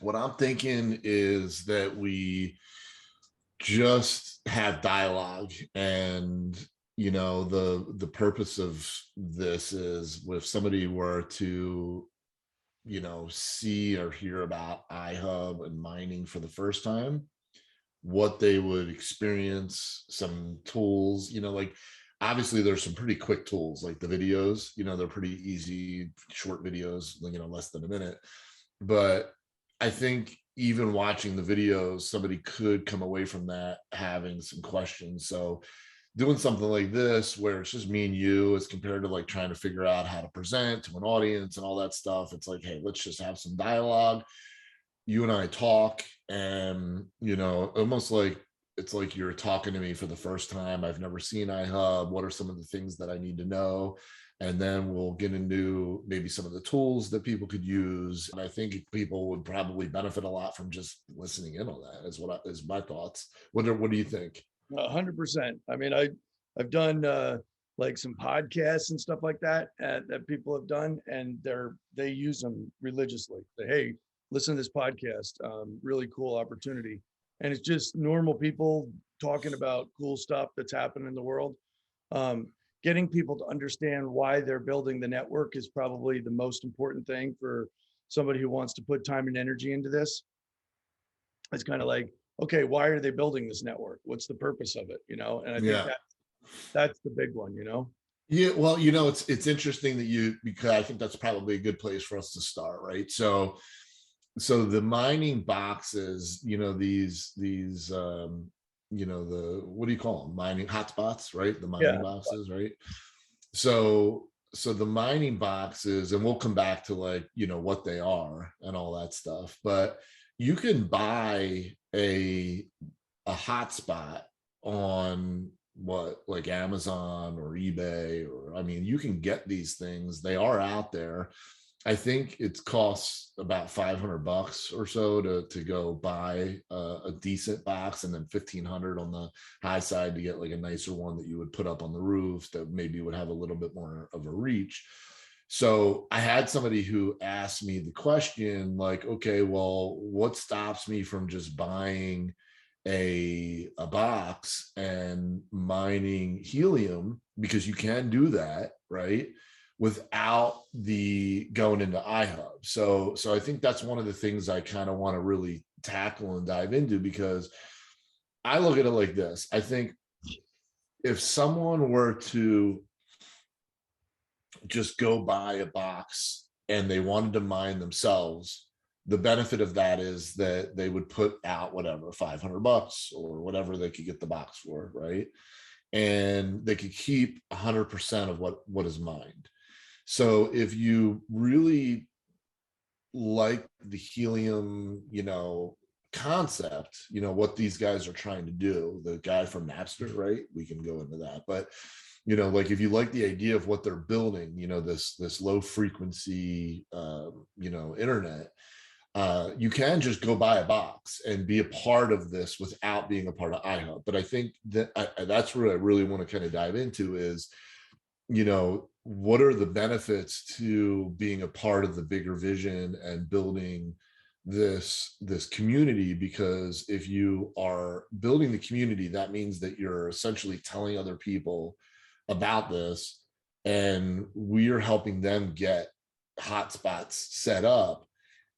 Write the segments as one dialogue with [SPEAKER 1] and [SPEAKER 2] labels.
[SPEAKER 1] What I'm thinking is that we just have dialogue, and the purpose of this is if somebody were to see or hear about IHUB and mining for the first time, what they would experience, some tools, like obviously there's some pretty quick tools like the videos, they're pretty easy, short videos, less than a minute. But I think even watching the videos, somebody could come away from that having some questions. So doing something like this where it's just me and you as compared to like trying to figure out how to present to an audience and all that stuff, it's like, hey, let's just have some dialogue. You and I talk, and almost like it's like you're talking to me for the first time. I've never seen iHub. What are some of the things that I need to know? And then we'll get into maybe some of the tools that people could use. And I think people would probably benefit a lot from just listening in on that. Is my thoughts. What do you think?
[SPEAKER 2] 100%. I mean, I've done like some podcasts and stuff like that that people have done, and they use them religiously. Say, hey, listen to this podcast. Really cool opportunity. And it's just normal people talking about cool stuff that's happening in the world. Getting people to understand why they're building the network is probably the most important thing for somebody who wants to put time and energy into this. It's kind of like, okay, why are they building this network? What's the purpose of it? And I think that's the big one,
[SPEAKER 1] Yeah, well, it's interesting that because I think that's probably a good place for us to start, right? So the mining boxes, these what do you call them? Mining hotspots, right? The mining boxes, right? So the mining boxes, and we'll come back to like, what they are and all that stuff, but you can buy a hotspot on like Amazon or eBay, or I mean, you can get these things. They are out there. I think it costs about $500 or so to go buy a decent box, and then $1,500 on the high side to get like a nicer one that you would put up on the roof that maybe would have a little bit more of a reach. So I had somebody who asked me the question like, okay, well, what stops me from just buying a box and mining helium, because you can do that, right, without the going into iHub. So I think that's one of the things I kind of want to really tackle and dive into, because I look at it like this. I think if someone were to just go buy a box and they wanted to mine themselves, the benefit of that is that they would put out whatever, $500 or whatever they could get the box for, right? And they could keep 100% of what is mined. So if you really like the helium, concept, what these guys are trying to do, the guy from Napster, right? We can go into that, but like if you like the idea of what they're building, this low frequency, internet, you can just go buy a box and be a part of this without being a part of iHub. But I think that that's where I really want to kind of dive into is, what are the benefits to being a part of the bigger vision and building this community? Because if you are building the community, that means that you're essentially telling other people about this, and we are helping them get hotspots set up,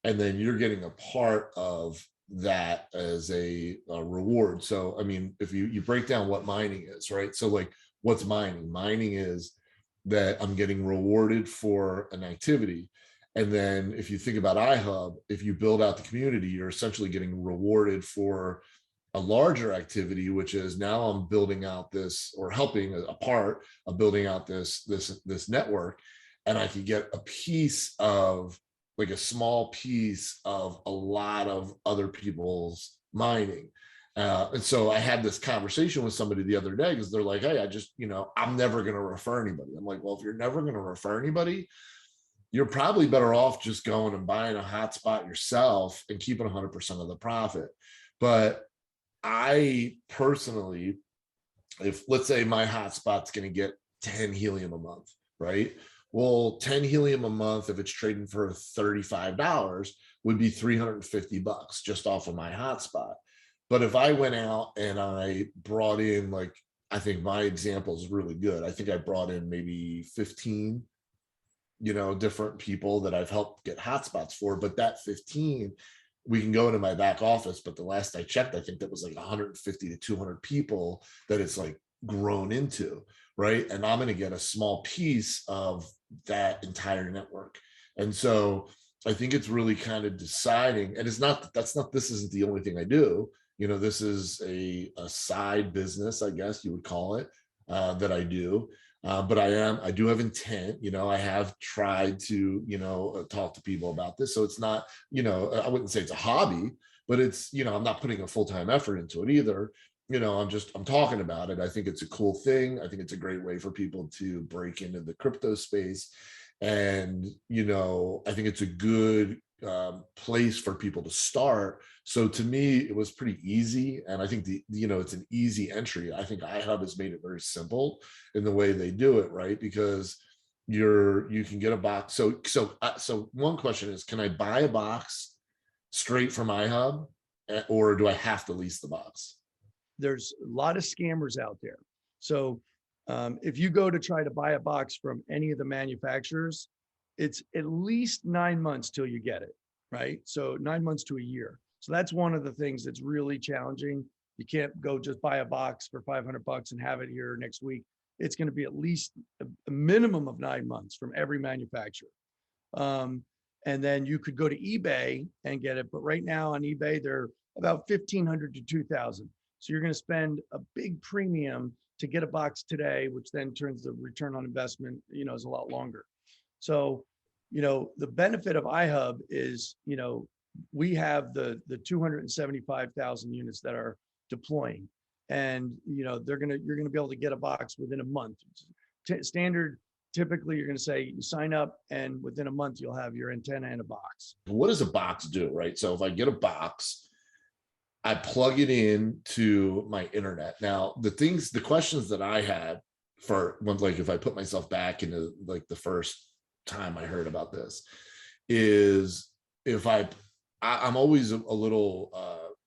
[SPEAKER 1] and then you're getting a part of that as a reward. So I mean, if you break down what mining is, right? So like, what's mining? Mining is that I'm getting rewarded for an activity. And then if you think about iHub, if you build out the community, you're essentially getting rewarded for a larger activity, which is now I'm building out this, or helping a part of building out this network, and I could get a piece of, like a small piece of a lot of other people's mining. And so I had this conversation with somebody the other day, because they're like, hey, I'm never going to refer anybody. I'm like, well, if you're never going to refer anybody, you're probably better off just going and buying a hotspot yourself and keeping 100% of the profit. But I personally, if let's say my hotspot's going to get 10 helium a month, right? Well, 10 helium a month, if it's trading for $35, would be $350 just off of my hotspot. But if I went out and I brought in, like, I think my example is really good. I think I brought in maybe 15, different people that I've helped get hotspots for, but that 15, we can go into my back office. But the last I checked, I think that was like 150 to 200 people that it's like grown into, right? And I'm going to get a small piece of that entire network. And so I think it's really kind of deciding, and it's not, this isn't the only thing I do. This is a side business, I guess you would call it, that I do. But I do have intent. I have tried to, talk to people about this. So it's not, I wouldn't say it's a hobby, but it's, I'm not putting a full-time effort into it either. I'm talking about it. I think it's a cool thing. I think it's a great way for people to break into the crypto space. And, I think it's a good place for people to start. So to me, it was pretty easy. And I think it's an easy entry. I think IHUB has made it very simple in the way they do it, right? Because you can get a box. So one question is, can I buy a box straight from IHUB, or do I have to lease the box?
[SPEAKER 2] There's a lot of scammers out there. So if you go to try to buy a box from any of the manufacturers, it's at least 9 months till you get it, right? So 9 months to a year. So that's one of the things that's really challenging. You can't go just buy a box for $500 and have it here next week. It's going to be at least a minimum of 9 months from every manufacturer. And then you could go to eBay and get it. But right now on eBay, they're about $1,500 to $2,000. So you're going to spend a big premium to get a box today, which then turns the return on investment, is a lot longer. So, the benefit of IHUB is, we have the 275,000 units that are deploying, and, you're going to be able to get a box within a month. Standard, typically you're going to say you sign up and within a month you'll have your antenna and a box.
[SPEAKER 1] What does a box do, right? So if I get a box, I plug it in to my internet. Now, the questions that I had for when, like, if I put myself back into like the first time I heard about this, is if I'm always a little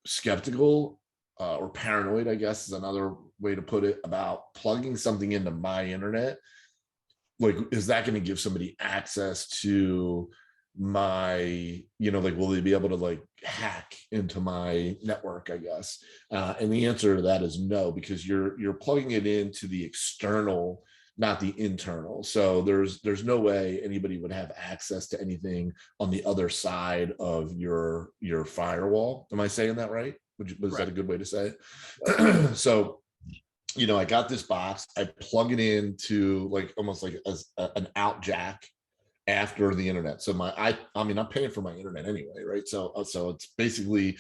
[SPEAKER 1] skeptical or paranoid, I guess is another way to put it, about plugging something into my internet. Like, is that going to give somebody access to my, like, will they be able to like hack into my network, I guess? And the answer to that is no, because you're plugging it into the external, not the internal. So there's no way anybody would have access to anything on the other side of your firewall. Am I saying that right? Was that a good way to say it? So, I got this box, I plug it into like almost like an out jack after the internet. So I'm paying for my internet anyway, right? So it's basically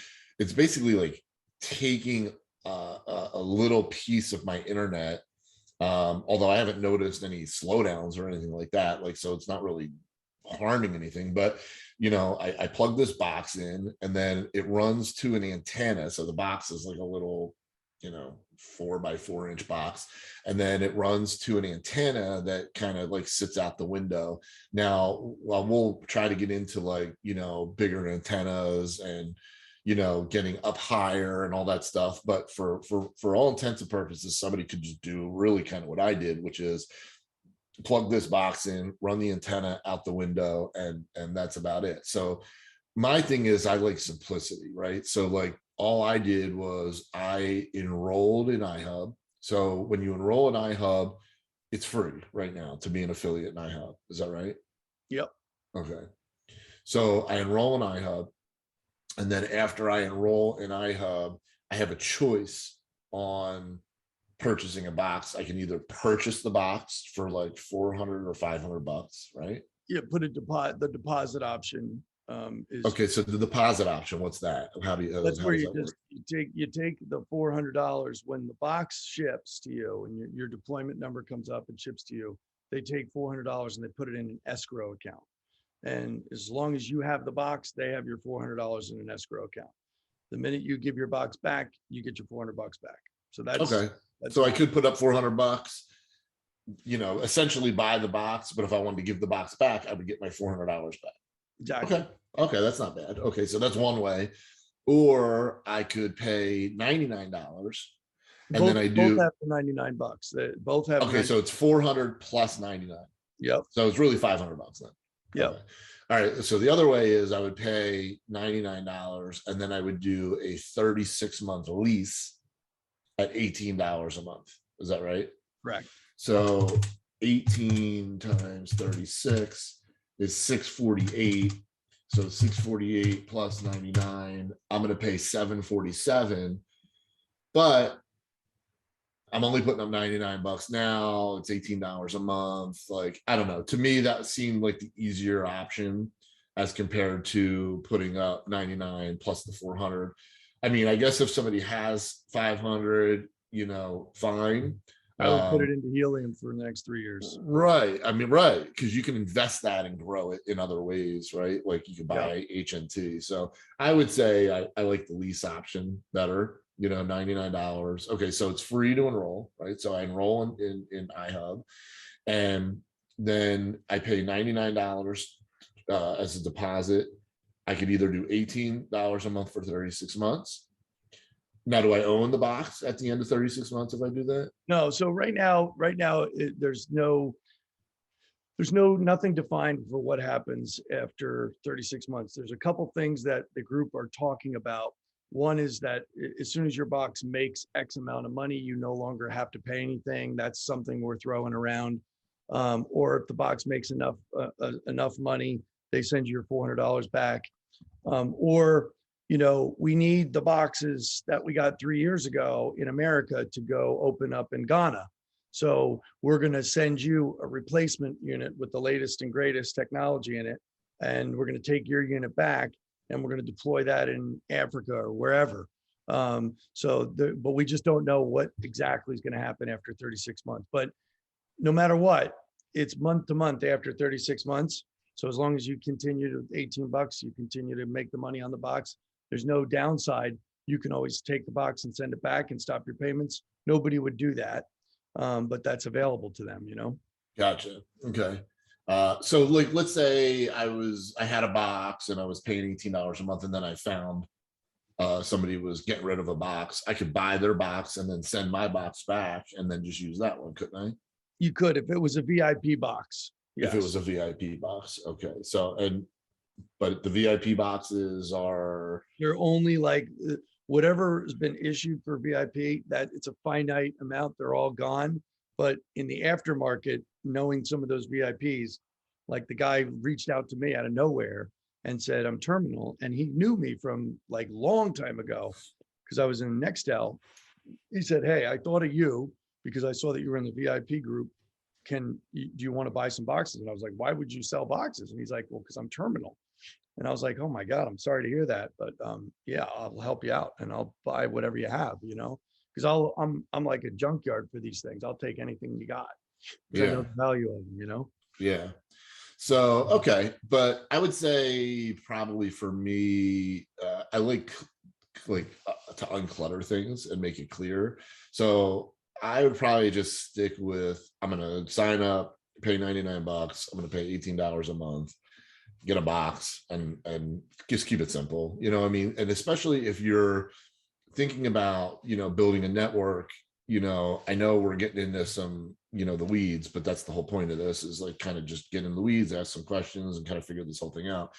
[SPEAKER 1] like taking a little piece of my internet. Although I haven't noticed any slowdowns or anything like that, like, so it's not really harming anything. But I plug this box in, and then it runs to an antenna. So the box is like a little 4x4-inch box, and then it runs to an antenna that kind of like sits out the window. Now, we'll try to get into like bigger antennas and getting up higher and all that stuff, but for all intents and purposes, somebody could just do really kind of what I did, which is plug this box in, run the antenna out the window, and that's about it. So my thing is, I like simplicity, right? So like, all I did was I enrolled in IHUB. So when you enroll in IHUB, it's free right now to be an affiliate in IHUB. Is that right?
[SPEAKER 2] Yep.
[SPEAKER 1] Okay. So I enroll in IHUB, and then after I enroll in IHUB, I have a choice on purchasing a box. I can either purchase the box for like $400 or $500, right?
[SPEAKER 2] Yeah, put a deposit. The deposit option is
[SPEAKER 1] okay. So the deposit option, what's that? How do you?
[SPEAKER 2] That's
[SPEAKER 1] how
[SPEAKER 2] where
[SPEAKER 1] does
[SPEAKER 2] you
[SPEAKER 1] that
[SPEAKER 2] just
[SPEAKER 1] work?
[SPEAKER 2] you take the $400 when the box ships to you, and your deployment number comes up and ships to you. They take $400 and they put it in an escrow account. And as long as you have the box, they have your $400 in an escrow account. The minute you give your box back, you get your $400 back. So that's
[SPEAKER 1] Okay. So I could put up $400, essentially buy the box, but if I wanted to give the box back, I would get my $400 back.
[SPEAKER 2] Exactly.
[SPEAKER 1] Okay, that's not bad. Okay, so that's one way. Or I could pay $99 and then I
[SPEAKER 2] Both
[SPEAKER 1] do.
[SPEAKER 2] have the $99. They both have.
[SPEAKER 1] Okay, so it's 400 plus 99.
[SPEAKER 2] Yep.
[SPEAKER 1] So it's really $500 then.
[SPEAKER 2] Yep.
[SPEAKER 1] Okay. All right. So the other way is I would pay $99 and then I would do a 36-month lease at $18 a month. Is that right?
[SPEAKER 2] Correct.
[SPEAKER 1] So 18 times 36 is 648. So 648 plus 99, I'm going to pay 747, but I'm only putting up $99 now. It's $18 a month. Like, I don't know. To me, that seemed like the easier option as compared to putting up 99 plus the 400. I mean, I guess if somebody has 500, fine.
[SPEAKER 2] I would put it into helium for the next 3 years.
[SPEAKER 1] Right. I mean, right. Because you can invest that and grow it in other ways, right? Like you could buy HNT. So I would say I like the lease option better, $99. Okay. So it's free to enroll, right? So I enroll in IHUB and then I pay $99 as a deposit. I could either do $18 a month for 36 months. Now, do I own the box at the end of 36 months if I do that?
[SPEAKER 2] No. So right now, there's nothing defined for what happens after 36 months. There's a couple things that the group are talking about. One is that as soon as your box makes X amount of money, you no longer have to pay anything. That's something we're throwing around. Or if the box makes enough money, they send you your $400 back. We need the boxes that we got 3 years ago in America to go open up in Ghana. So we're going to send you a replacement unit with the latest and greatest technology in it. And we're going to take your unit back and we're going to deploy that in Africa or wherever. But we just don't know what exactly is going to happen after 36 months. But no matter what, it's month to month after 36 months. So as long as you continue to $18, you continue to make the money on the box. There's no downside. You can always take the box and send it back and stop your payments. Nobody would do that, but that's available to them,
[SPEAKER 1] Gotcha. Okay. So like, let's say I had a box and I was paying $18 a month and then I found somebody was getting rid of a box. I could buy their box and then send my box back and then just use that one, couldn't I?
[SPEAKER 2] You could, if it was a VIP box. Yes.
[SPEAKER 1] If it was a VIP box. Okay. So, but the VIP boxes
[SPEAKER 2] they're only like whatever has been issued for VIP, that it's a finite amount, they're all gone. But in the aftermarket, knowing some of those VIPs, like the guy reached out to me out of nowhere and said, I'm terminal. And he knew me from like long time ago because I was in Nextel. He said, hey, I thought of you because I saw that you were in the VIP group. Do you want to buy some boxes? And I was like, why would you sell boxes? And he's like, well, because I'm terminal. And I was like, oh my God, I'm sorry to hear that. But yeah, I'll help you out and I'll buy whatever you have, because I'm like a junkyard for these things. I'll take anything you got. Yeah. I know the value of them,
[SPEAKER 1] Yeah. So, okay. But I would say probably for me, I like to unclutter things and make it clear. So I would probably just stick with, I'm going to sign up, pay $99. I'm going to pay $18 a month, get a box and just keep it simple. You know what I mean? And especially if you're thinking about, building a network, I know we're getting into some, the weeds, but that's the whole point of this is like kind of just get in the weeds, ask some questions and kind of figure this whole thing out.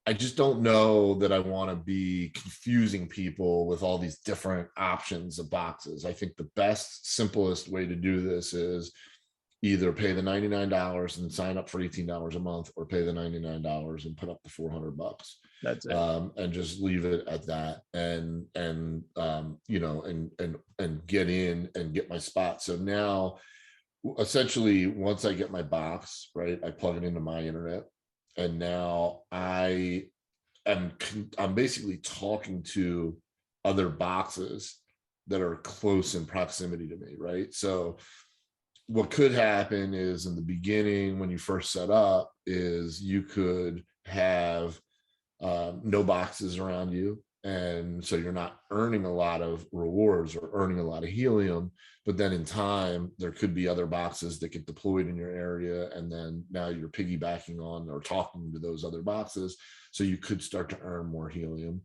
[SPEAKER 1] I just don't know that I want to be confusing people with all these different options of boxes. I think the best, simplest way to do this is either pay the $99 and sign up for $18 a month, or pay the $99 and put up the $400.
[SPEAKER 2] That's it.
[SPEAKER 1] And just leave it at that, and get in and get my spot. So now, essentially, once I get my box, right, I plug it into my internet, and now I'm basically talking to other boxes that are close in proximity to me, right? So what could happen is in the beginning, when you first set up, is you could have no boxes around you, And so you're not earning a lot of rewards or earning a lot of helium, but then in time, there could be other boxes that get deployed in your area. And then now you're piggybacking on or talking to those other boxes. So you could start to earn more helium.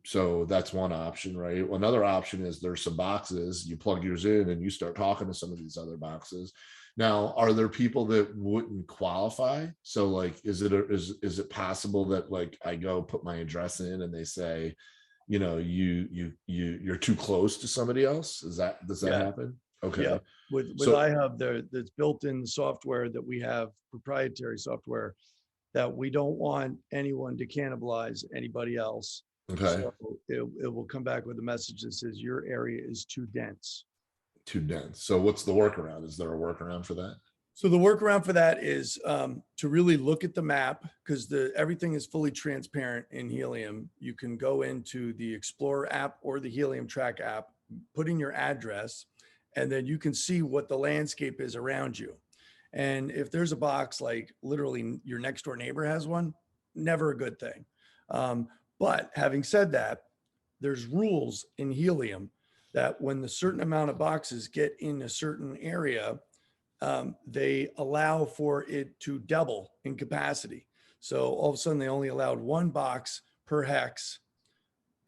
[SPEAKER 1] So that's one option, right? Another option is there's some boxes, you plug yours in and you start talking to some of these other boxes. Now, are there people that wouldn't qualify? So like, is it possible that like I go put my address in and they say, you know, you're too close to somebody else? Does that
[SPEAKER 2] Yeah.
[SPEAKER 1] happen? Okay.
[SPEAKER 2] Yeah. With
[SPEAKER 1] So,
[SPEAKER 2] IHUB, there's built-in software that we have, proprietary software, that we don't want anyone to cannibalize anybody else.
[SPEAKER 1] okay,
[SPEAKER 2] So it will come back with a message that says your area is too dense.
[SPEAKER 1] too dense. So what's the workaround? Is there a workaround for that?
[SPEAKER 2] So the workaround for that is to really look at the map, because everything is fully transparent in Helium. You can go into the Explorer app or the Helium Track app, put in your address, and then you can see what the landscape is around you. And if there's a box like literally your next door neighbor has one, never a good thing. But having said that, there's rules in Helium that when the certain amount of boxes get in a certain area, they allow for it to double in capacity. So all of a sudden they only allowed one box per hex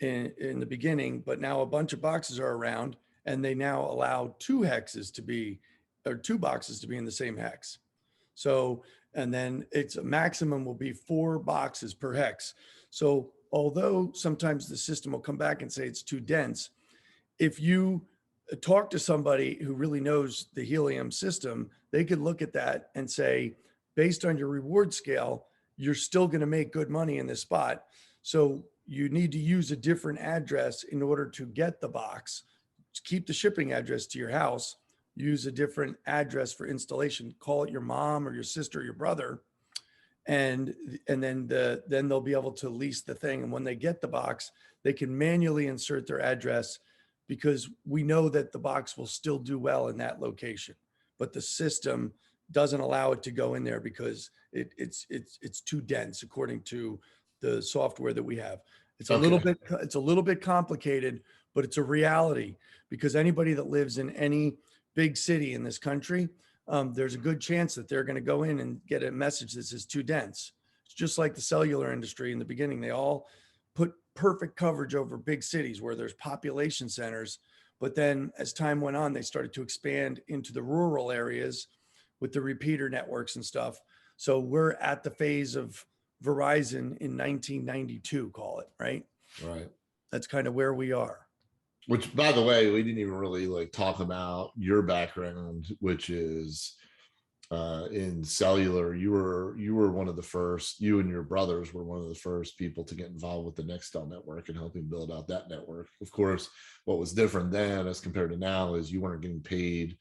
[SPEAKER 2] in the beginning, but now a bunch of boxes are around and they now allow two boxes to be in the same hex. So, and then it's a maximum will be 4 boxes per hex. So although sometimes the system will come back and say it's too dense, if you talk to somebody who really knows the Helium system, they could look at that and say, based on your reward scale, you're still going to make good money in this spot. So you need to use a different address in order to get the box. Keep the shipping address to your house, use a different address for installation, call it your mom or your sister or your brother, and then they'll be able to lease the thing. And when they get the box, they can manually insert their address, because we know that the box will still do well in that location, but the system doesn't allow it to go in there because it's too dense according to the software that we have. It's a little bit complicated, but it's a reality, because anybody that lives in any big city in this country, there's a good chance that they're going to go in and get a message that says too dense. It's just like the cellular industry in the beginning. They all put perfect coverage over big cities where there's population centers. But then as time went on, they started to expand into the rural areas with the repeater networks and stuff. So we're at the phase of Verizon in 1992, call it, right?
[SPEAKER 1] Right.
[SPEAKER 2] That's kind of where we are.
[SPEAKER 1] Which, by the way, we didn't even really like talk about your background, which is in cellular. You were one of the first. You and your brothers were one of the first people to get involved with the Nextel network and helping build out that network. Of course, what was different then as compared to now is you weren't getting paid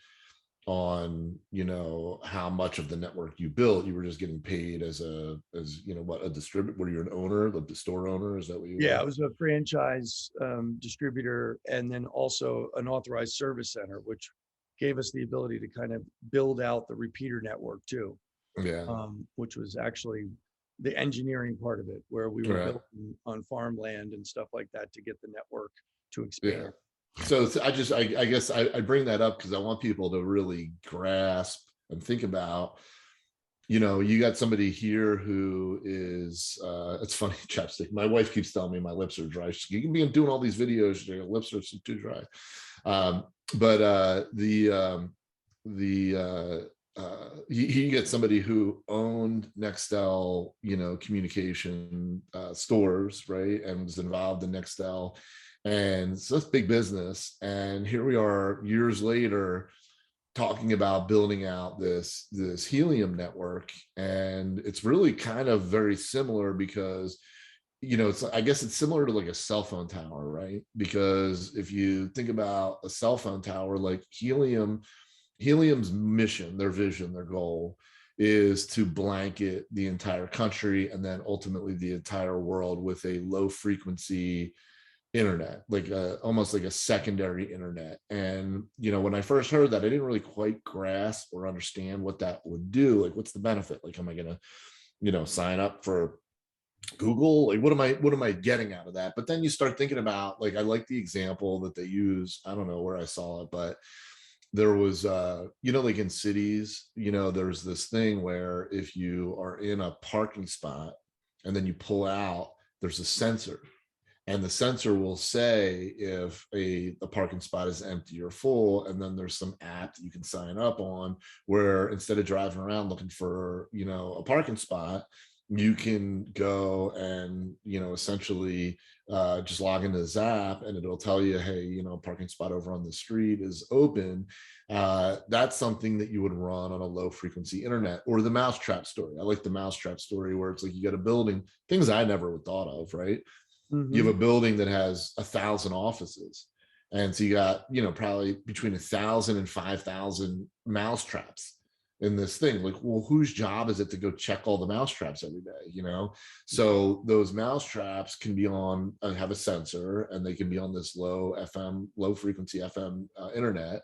[SPEAKER 1] on, you know, how much of the network you built. You were just getting paid as a distributor. Were you an owner, the store owner? Is that what you were?
[SPEAKER 2] Yeah, I was a franchise distributor, and then also an authorized service center, which gave us the ability to kind of build out the repeater network too.
[SPEAKER 1] Yeah.
[SPEAKER 2] Which was actually the engineering part of it, where we were
[SPEAKER 1] Right.
[SPEAKER 2] building on farmland and stuff like that to get the network to expand.
[SPEAKER 1] Yeah. So I guess I bring that up because I want people to really grasp and think about, you know, you got somebody here who is, it's funny, chapstick. My wife keeps telling me my lips are dry. You can be doing all these videos, your lips are too dry. You get somebody who owned Nextel, you know, communication stores, right, and was involved in Nextel. And so it's big business. And here we are years later talking about building out this Helium network. And it's really kind of very similar because, you know, I guess it's similar to like a cell phone tower, right? Because if you think about a cell phone tower, like Helium's mission, their vision, their goal is to blanket the entire country and then ultimately the entire world with a low frequency internet, like almost like a secondary internet. And, you know, when I first heard that, I didn't really quite grasp or understand what that would do. Like, what's the benefit? Like, am I going to, you know, sign up for Google, like what am I getting out of that? But then you start thinking about, like, I like the example that they use. I don't know where I saw it, but there was like in cities, there's this thing where if you are in a parking spot and then you pull out, there's a sensor, and the sensor will say if a parking spot is empty or full, and then there's some app that you can sign up on where instead of driving around looking for a parking spot, you can go and essentially just log into this app, and it'll tell you, hey, parking spot over on the street is open. That's something that you would run on a low frequency internet. Or the mousetrap story. I like the mousetrap story where it's like you got a building, things I never would thought of, right? You have a building that has 1,000 offices, and so you got probably between 1,000 and 5,000 mousetraps in this thing. Like, well, whose job is it to go check all the mousetraps every day? So those mousetraps can be on have a sensor, and they can be on this low frequency FM internet,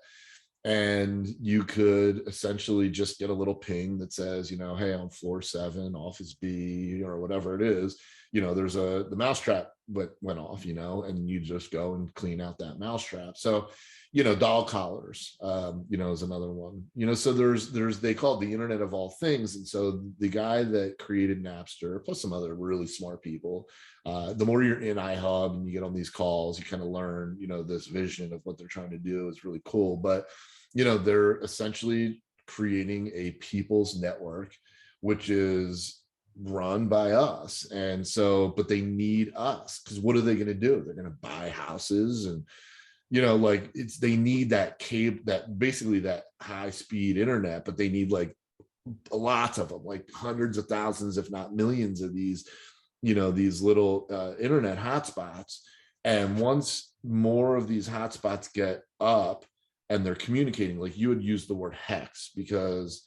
[SPEAKER 1] and you could essentially just get a little ping that says, hey, on floor 7, office B, or whatever it is, there's the mousetrap went off, and you just go and clean out that mousetrap. So, dog collars, is another one, so there's they call it the Internet of all things. And so the guy that created Napster, plus some other really smart people, the more you're in IHUB and you get on these calls, you kind of learn, this vision of what they're trying to do is really cool. But, they're essentially creating a people's network, which is run by us. And so, but they need us, because what are they going to do? They're going to buy houses, and like they need that cable, that basically that high speed internet, but they need like lots of them, like hundreds of thousands, if not millions of these, these little internet hotspots. And once more of these hotspots get up and they're communicating, like you would use the word hex, because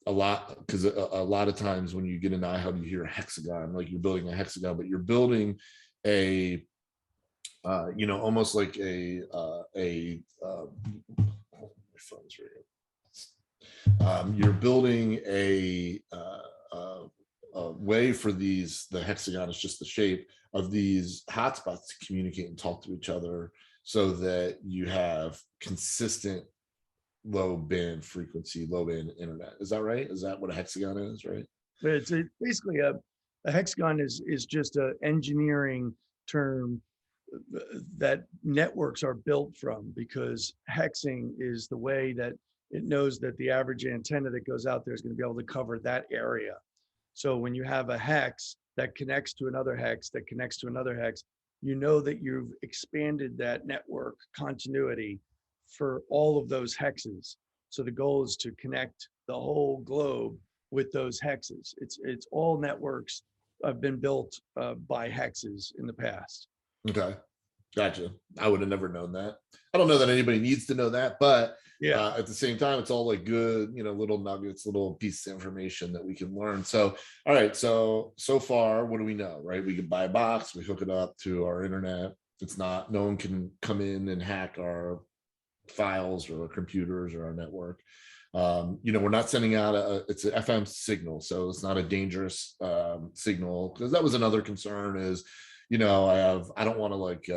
[SPEAKER 1] a lot of times when you get into IHUB, you hear a hexagon, like you're building a hexagon, but you're building a almost like my phone's right here. You're building a way for the hexagon is just the shape of these hotspots to communicate and talk to each other, so that you have consistent low band frequency, low band internet. Is that right? Is that what a hexagon is, right?
[SPEAKER 2] But it's basically a hexagon is just an engineering term that networks are built from, because hexing is the way that it knows that the average antenna that goes out there is going to be able to cover that area. So when you have a hex that connects to another hex that connects to another hex, that you've expanded that network continuity for all of those hexes. So the goal is to connect the whole globe with those hexes. It's all networks have been built by hexes in the past.
[SPEAKER 1] Okay, gotcha. I would have never known that. I don't know that anybody needs to know that, but
[SPEAKER 2] yeah,
[SPEAKER 1] at the same time, it's all like good, little nuggets, little pieces of information that we can learn. So, all right, so far, what do we know, right? We can buy a box, we hook it up to our internet. It's not, no one can come in and hack our files or our computers or our network. We're not sending out it's an FM signal, so it's not a dangerous signal, because that was another concern is, I don't want to like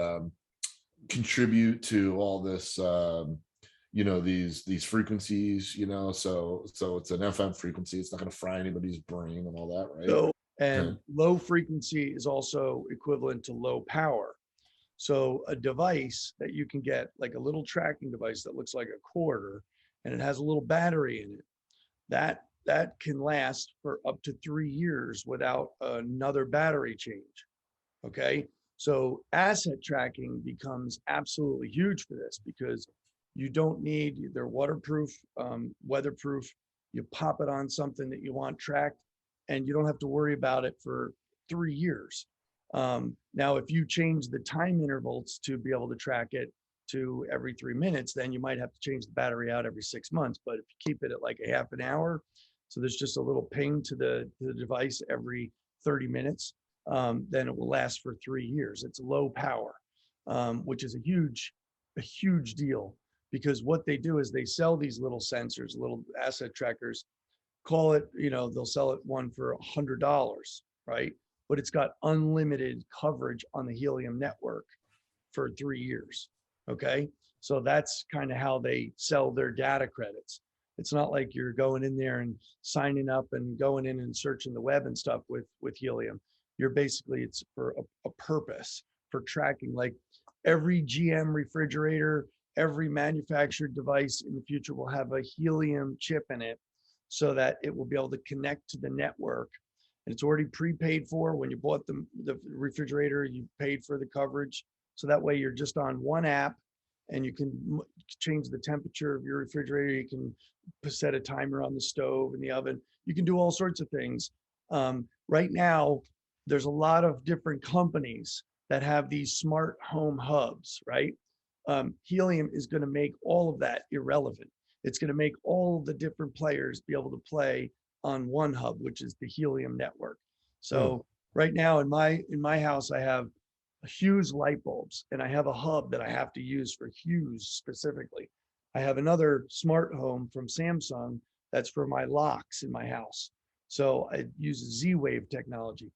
[SPEAKER 1] contribute to all this, these frequencies, so it's an FM frequency. It's not going to fry anybody's brain and all that, right?
[SPEAKER 2] So, and low frequency is also equivalent to low power. So a device that you can get, like a little tracking device that looks like a quarter, and it has a little battery in it, that can last for up to 3 years without another battery change. Okay, so asset tracking becomes absolutely huge for this, because you don't need, they're waterproof, weatherproof. You pop it on something that you want tracked, and you don't have to worry about it for 3 years. Now, if you change the time intervals to be able to track it to every 3 minutes, then you might have to change the battery out every 6 months. But if you keep it at like a half an hour, so there's just a little ping to the device every 30 minutes, then it will last for 3 years. It's low power, which is a huge deal, because what they do is they sell these little sensors, little asset trackers, call it, they'll sell it one for $100, right? but it's got unlimited coverage on the Helium network for 3 years. Okay. So that's kind of how they sell their data credits. It's not like you're going in there and signing up and going in and searching the web and stuff with Helium. You're basically, it's for a purpose for tracking, like every GM refrigerator, every manufactured device in the future will have a Helium chip in it so that it will be able to connect to the network. And it's already prepaid for. When you bought the refrigerator, you paid for the coverage. So that way you're just on one app and you can change the temperature of your refrigerator. You can set a timer on the stove and the oven. You can do all sorts of things. Right now, there's a lot of different companies that have these smart home hubs, right? Helium is going to make all of that irrelevant. It's going to make all of the different players be able to play on one hub, which is the Helium network. So right now in my house, I have Hughes light bulbs, and I have a hub that I have to use for Hughes specifically. I have another smart home from Samsung that's for my locks in my house. So I use Z-Wave technology.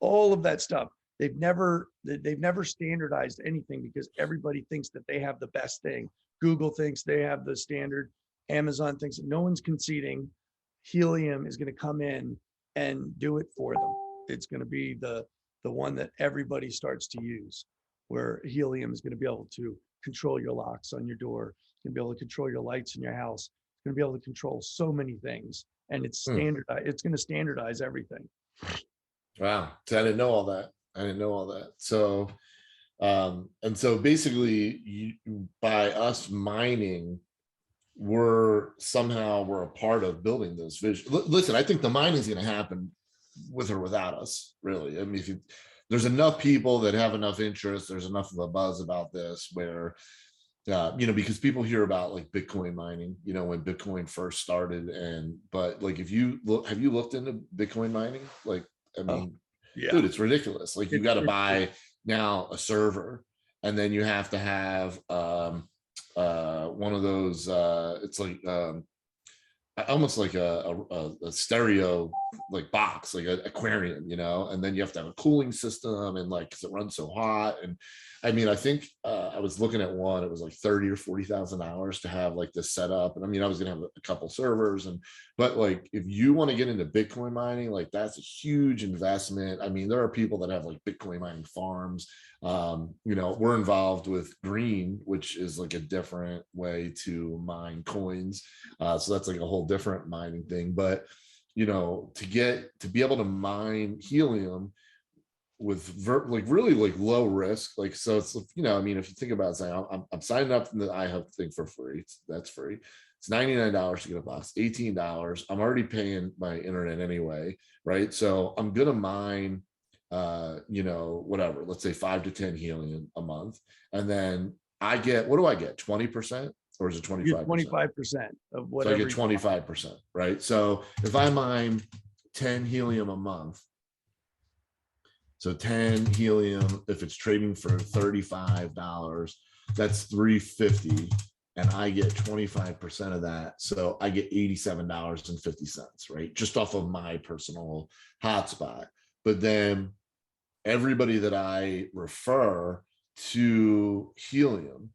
[SPEAKER 2] All of that stuff. They've never standardized anything because everybody thinks that they have the best thing. Google thinks they have the standard. Amazon thinks that no one's conceding. Helium is going to come in and do it for them. It's going to be the one that everybody starts to use, where Helium is going to be able to control your locks on your door. It's going to be able to control your lights in your house. It's going to be able to control so many things, and it's standardized. It's going to standardize everything.
[SPEAKER 1] Wow. So I didn't know all that. I didn't know all that. So, and so basically by us mining, we're a part of building this vision. Listen, I think the mining is going to happen with or without us, really. I mean, there's enough people that have enough interest, there's enough of a buzz about this where, because people hear about like Bitcoin mining, when Bitcoin first started, but like, have you looked into Bitcoin mining? Like, I mean,
[SPEAKER 2] yeah,
[SPEAKER 1] dude, it's ridiculous. Like you got to buy now a server, and then you have to have one of those. It's like almost like a stereo like box, like an aquarium, and then you have to have a cooling system, and like because it runs so hot. And I mean, I think I was looking at one, it was like 30 or 40,000 hours to have like this set up. And I mean, I was gonna have a couple servers, but like if you want to get into Bitcoin mining, like that's a huge investment. I mean, there are people that have like Bitcoin mining farms. We're involved with Green, which is like a different way to mine coins. So that's like a whole different mining thing. But to be able to mine Helium with really like low risk, like, so it's, I mean, if you think about it, saying I'm signing up in the IHUB thing for free, that's free. It's $99 to get a box, $18. I'm already paying my internet anyway, right? So I'm gonna mine whatever, let's say 5 to 10 Helium a month, and then I get, what do I get, 20%, or is it 25%?
[SPEAKER 2] 25% of whatever.
[SPEAKER 1] So I get 25%, right? So if I mine 10 Helium a month, so 10 Helium, if it's trading for $35, that's $350, and I get 25% of that. So I get $87.50, right? Just off of my personal hotspot. But then everybody that I refer to Helium,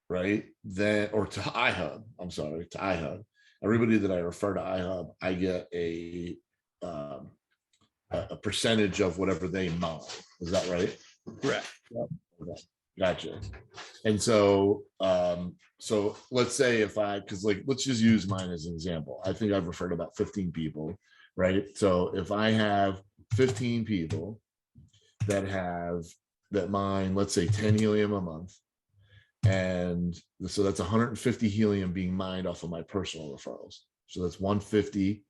[SPEAKER 1] right, then, or to IHUB, I'm sorry, to IHUB, everybody that I refer to IHUB, I get a percentage of whatever they mine. Is that right?
[SPEAKER 2] Correct. Yep.
[SPEAKER 1] Okay. Gotcha. And so so let's say because like, let's just use mine as an example. I think I've referred to about 15 people, right? So if I have 15 people that mine, let's say 10 Helium a month, and so that's 150 Helium being mined off of my personal referrals. So that's 150,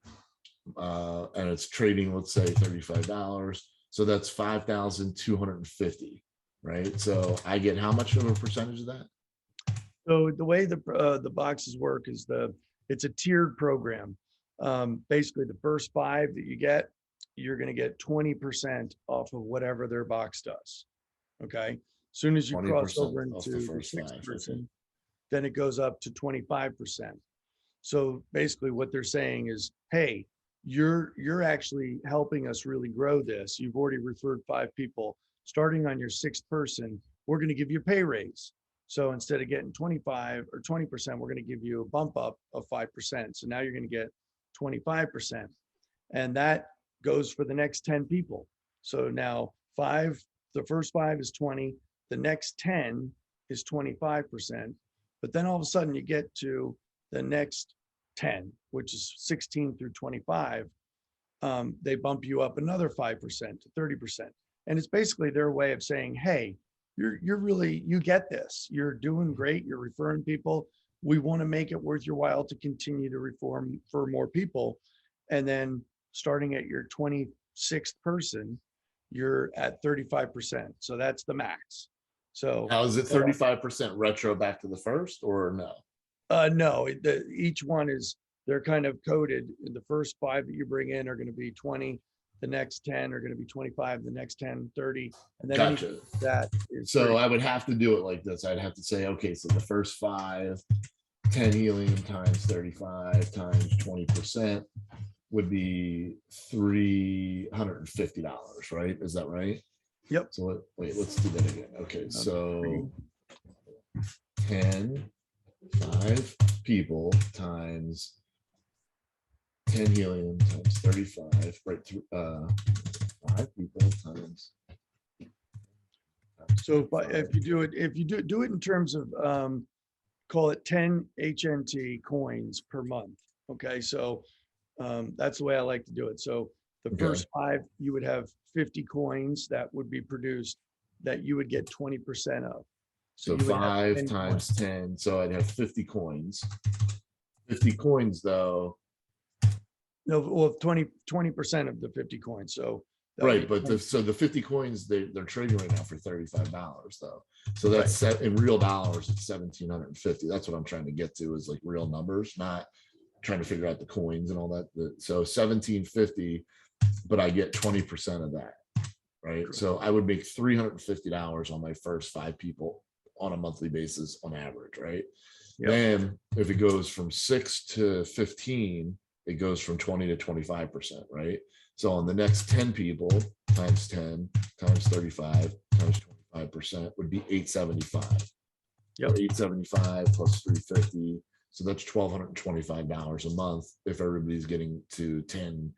[SPEAKER 1] and it's trading, let's say $35. So that's 5,250, right? So I get how much of a percentage of that?
[SPEAKER 2] So the way the boxes work is it's a tiered program. Basically, the first 5 that you get, you're going to get 20% off of whatever their box does. Okay. As soon as you cross over into the 6th person, then it goes up to 25%. So basically what they're saying is, hey, you're actually helping us really grow this. You've already referred 5 people. Starting on your 6th person, we're going to give you a pay raise. So instead of getting 25 or 20%, we're going to give you a bump up of 5%. So now you're going to get 25. And that goes for the next 10 people. So now the first 5 is 20, the next 10 is 25%. But then all of a sudden you get to the next 10, which is 16 through 25. They bump you up another 5% to 30%. And it's basically their way of saying, hey, you're really, you get this. You're doing great. You're referring people. We want to make it worth your while to continue to refer more people. And then starting at your 26th person, you're at 35%. So that's the max. So
[SPEAKER 1] Now, is it 35% retro back to the first or no?
[SPEAKER 2] No, each one is, they're kind of coded. The first 5 that you bring in are going to be 20. The next 10 are going to be 25. The next 10, 30. And then
[SPEAKER 1] Gotcha.
[SPEAKER 2] that is
[SPEAKER 1] So
[SPEAKER 2] 30.
[SPEAKER 1] I would have to do it like this. I'd have to say, okay, so the first 5, 10 helium times 35 times 20% would be $350, right? Is that right?
[SPEAKER 2] Yep.
[SPEAKER 1] So wait, let's do that again. Okay, so 5 people times 10 helium times 35, right? Through 5 people times.
[SPEAKER 2] So if you do it in terms of call it 10 HNT coins per month. Okay, so that's the way I like to do it. So the first 5, you would have 50 coins that would be produced that you would get 20% of.
[SPEAKER 1] So 5 times 10. So I'd have 50 coins. 50 coins though.
[SPEAKER 2] No, well, 20% of the 50 coins. So
[SPEAKER 1] right, but the 50 coins they're trading right now for $35 though. So that's set in real dollars. It's 1,750. That's what I'm trying to get to, is like real numbers, not trying to figure out the coins and all that. So 1,750, but I get 20% of that, right? Correct. So I would make $350 on my first 5 people on a monthly basis on average, right? Yep. Then if it goes from 6 to 15, it goes from 20 to 25%, right? So on the next 10 people times 10 times 35 times 25% would be 875. Yep. 875 plus 350. So that's $1,225 a month if everybody's getting to 10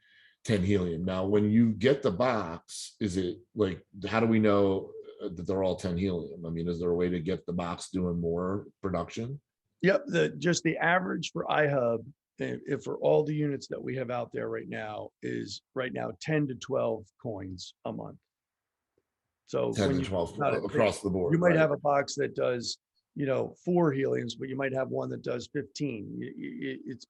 [SPEAKER 1] helium. Now, when you get the box, is it like, how do we know that they're all 10 helium? I mean, is there a way to get the box doing more production?
[SPEAKER 2] Yep. Just the average for IHUB, if for all the units that we have out there right now, is right now 10 to 12 coins a month. So
[SPEAKER 1] 10 to 12 across the board.
[SPEAKER 2] You might have a box that does, 4 heliums, but you might have one that does 15.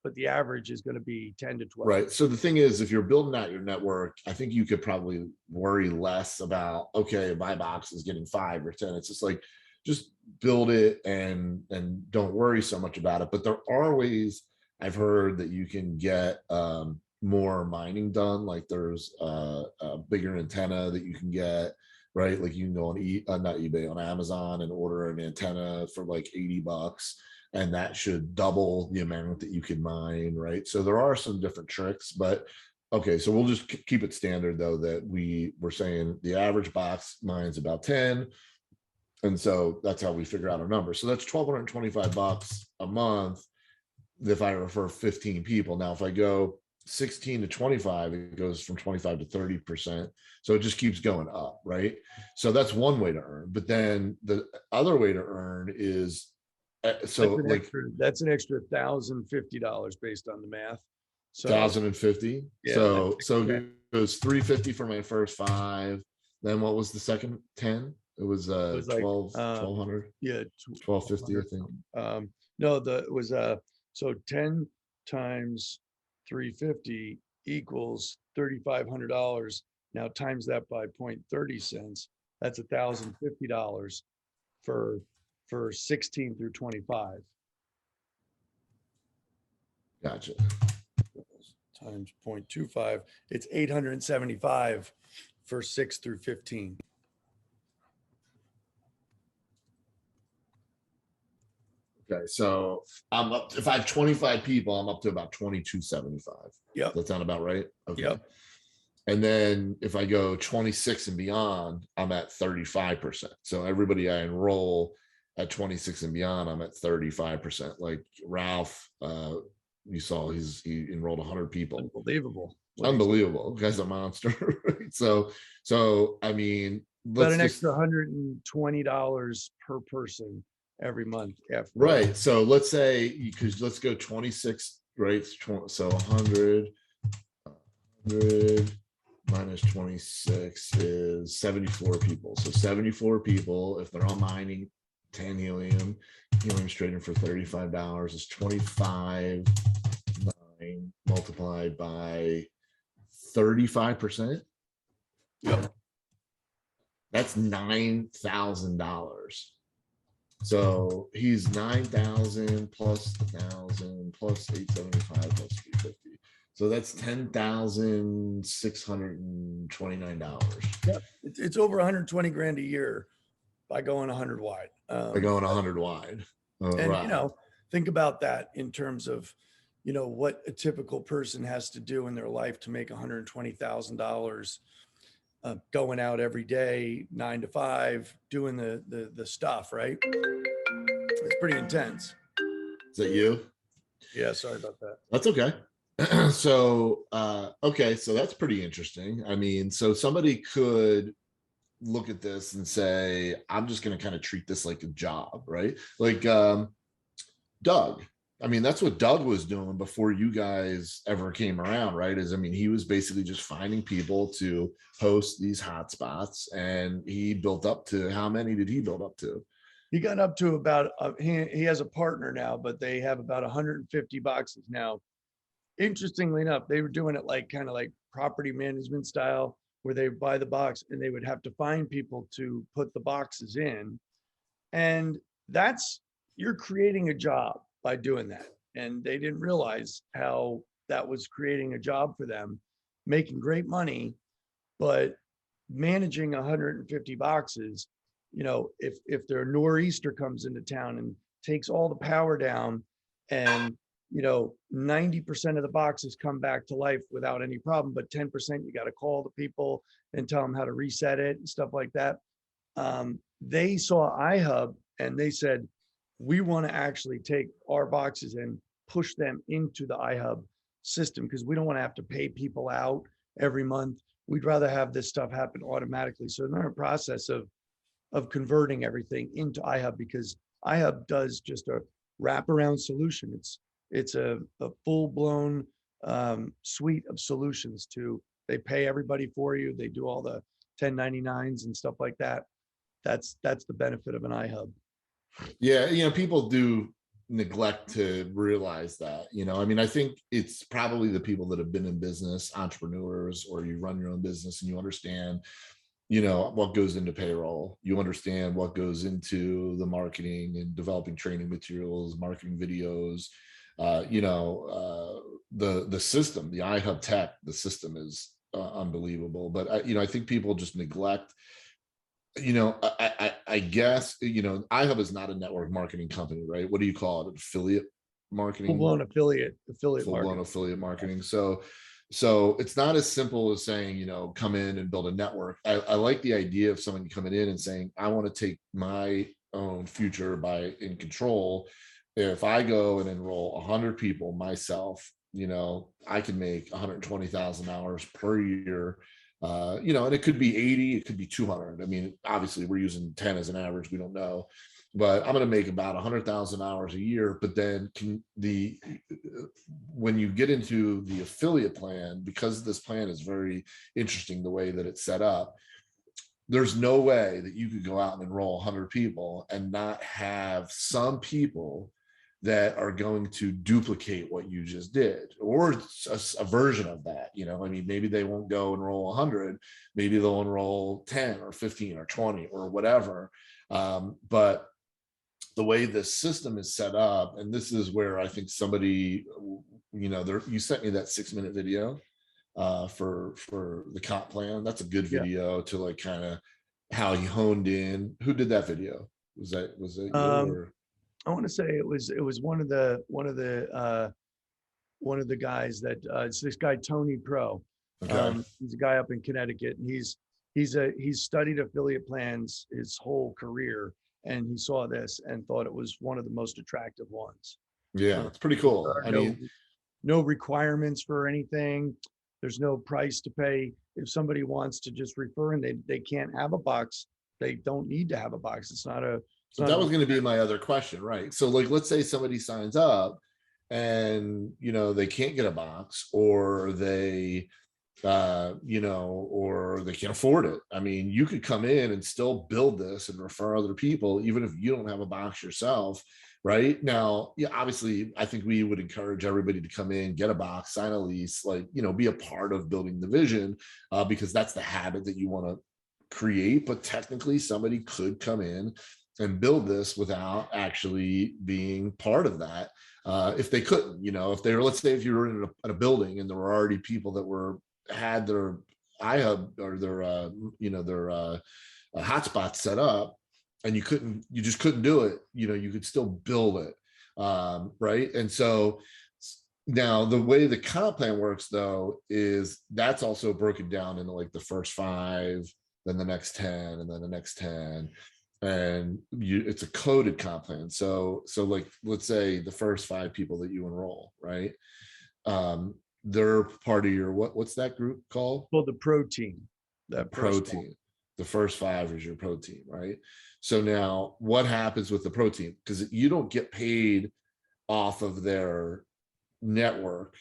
[SPEAKER 2] But the average is going to be 10 to 12.
[SPEAKER 1] Right. So the thing is, if you're building out your network, I think you could probably worry less about, okay, my box is getting 5 or 10. It's just like, just build it and don't worry so much about it. But there are ways I've heard that you can get more mining done. Like there's a bigger antenna that you can get, right? Like you can go on not eBay, on Amazon and order an antenna for like $80, and that should double the amount that you can mine, right? So there are some different tricks, but okay, so we'll just keep it standard though, that we're saying the average box mines about 10. And so that's how we figure out our number. So that's $1,225 a month if I refer 15 people. Now, if I go 16 to 25, it goes from 25 to 30%. So it just keeps going up, right? So that's one way to earn. But then the other way to earn is, so
[SPEAKER 2] that's an extra $1,050 based on the math.
[SPEAKER 1] So 1,050. Yeah, so it goes 350 for my first 5. Then what was the second 10? It was like 1,200.
[SPEAKER 2] Yeah,
[SPEAKER 1] 1,250, I think.
[SPEAKER 2] No, it was so 10 times 350 equals $3,500. Now times that by 0.30 cents. That's $1,050 for 16 through 25.
[SPEAKER 1] Gotcha.
[SPEAKER 2] Times 0.25. It's 875 for 6 through 15.
[SPEAKER 1] Okay, so I'm up, if I have 25 people, I'm up to about 2275.
[SPEAKER 2] Yep.
[SPEAKER 1] Does that sound about right? Okay.
[SPEAKER 2] Yep.
[SPEAKER 1] And then if I go 26 and beyond, I'm at 35%. So everybody I enroll at 26 and beyond, I'm at 35%. Like Ralph, you saw he enrolled 100 people.
[SPEAKER 2] Unbelievable.
[SPEAKER 1] Unbelievable. The guy's a monster. So I mean,
[SPEAKER 2] About
[SPEAKER 1] let's
[SPEAKER 2] an
[SPEAKER 1] just
[SPEAKER 2] extra $120 per person every month after.
[SPEAKER 1] right. So let's say because let's go 26, right? So 100 minus 26 is 74 people. So 74 people, if they're all mining 10 helium's trading for $35 is 25 9 multiplied by 35%.
[SPEAKER 2] Yep.
[SPEAKER 1] That's $9,000. So he's 9,000 plus 1,000 plus 875 plus 350. So that's $10,629.
[SPEAKER 2] Yep. It's over 120 grand a year by going 100 wide.
[SPEAKER 1] By going 100 wide.
[SPEAKER 2] And
[SPEAKER 1] Right.
[SPEAKER 2] think about that in terms of, what a typical person has to do in their life to make $120,000, going out every day, 9 to 5, doing the stuff, right? It's pretty intense.
[SPEAKER 1] Is that you?
[SPEAKER 2] Yeah, sorry about that.
[SPEAKER 1] That's okay. So okay, so that's pretty interesting. I mean, so somebody could look at this and say, I'm just going to kind of treat this like a job, right? Like Doug. I mean, that's what Doug was doing before you guys ever came around, right? I mean, he was basically just finding people to host these hotspots, and he built up to, how many did he build up to?
[SPEAKER 2] He got up to about, he has a partner now, but they have about 150 boxes now. Interestingly enough, they were doing it like kind of like property management style, where they buy the box and they would have to find people to put the boxes in. And you're creating a job by doing that. And they didn't realize how that was creating a job for them, making great money, but managing 150 boxes, if their nor'easter comes into town and takes all the power down, and 90% of the boxes come back to life without any problem, but 10% you got to call the people and tell them how to reset it and stuff like that. They saw IHUB and they said, we want to actually take our boxes and push them into the IHUB system, because we don't want to have to pay people out every month. We'd rather have this stuff happen automatically. So they're in a process of converting everything into IHUB, because IHUB does just a wraparound solution. It's a full-blown suite of solutions. They pay everybody for you. They do all the 1099s and stuff like that. That's the benefit of an IHUB.
[SPEAKER 1] Yeah, people do neglect to realize that. I mean, I think it's probably the people that have been in business, entrepreneurs, or you run your own business and you understand what goes into payroll. You understand what goes into the marketing and developing training materials, marketing videos. The system, the iHub tech, the system is unbelievable. But I think people just neglect. I guess iHub is not a network marketing company, right? What do you call it? Affiliate marketing.
[SPEAKER 2] Full-blown affiliate
[SPEAKER 1] Full-blown affiliate marketing. So it's not as simple as saying, come in and build a network. I like the idea of someone coming in and saying, I want to take my own future in control. If I go and enroll 100 people myself, I can make $120,000 per year. And it could be 80, it could be 200. I mean, obviously we're using 10 as an average. We don't know, but I'm going to make about $100,000 a year. But then when you get into the affiliate plan, because this plan is very interesting, the way that it's set up, there's no way that you could go out and enroll 100 people and not have some people that are going to duplicate what you just did, or a version of that. I mean, maybe they won't go enroll 100, maybe they'll enroll 10 or 15 or 20 or whatever. But the way this system is set up, and this is where I think somebody, you sent me that 6-minute video for the comp plan. That's a good video to like kind of how he honed in. Who did that video? Was that you or?
[SPEAKER 2] I want to say it was one of the guys that it's this guy Tony Pro.
[SPEAKER 1] Okay.
[SPEAKER 2] He's a guy up in Connecticut, and he's studied affiliate plans his whole career, and he saw this and thought it was one of the most attractive ones.
[SPEAKER 1] Yeah,
[SPEAKER 2] Uh,
[SPEAKER 1] it's pretty
[SPEAKER 2] there
[SPEAKER 1] cool.
[SPEAKER 2] are
[SPEAKER 1] I mean,
[SPEAKER 2] no requirements for anything. There's no price to pay. If somebody wants to just refer and they can't have a box, they don't need to have a box. It's not a
[SPEAKER 1] that was going to be my other question, right? So like, let's say somebody signs up and, they can't get a box, or they, or they can't afford it. I mean, you could come in and still build this and refer other people, even if you don't have a box yourself. Right now, yeah, obviously, I think we would encourage everybody to come in, get a box, sign a lease, like, be a part of building the vision, because that's the habit that you want to create. But technically, somebody could come in and build this without actually being part of that. If they couldn't, if they were, let's say, if you were in a building and there were already people that had their IHUB or their hotspot set up, and you just couldn't do it, you could still build it. Right. And so now the way the comp plan works, though, is that's also broken down into like the first 5, then the next 10, and then the next 10. And it's a coded comp plan. So like, let's say the first 5 people that you enroll, right? They're part of your, what's that group called?
[SPEAKER 2] Well, the pro team. That
[SPEAKER 1] Pro team. The first 5 is your pro team, right? So now what happens with the pro team? Because you don't get paid off of their network,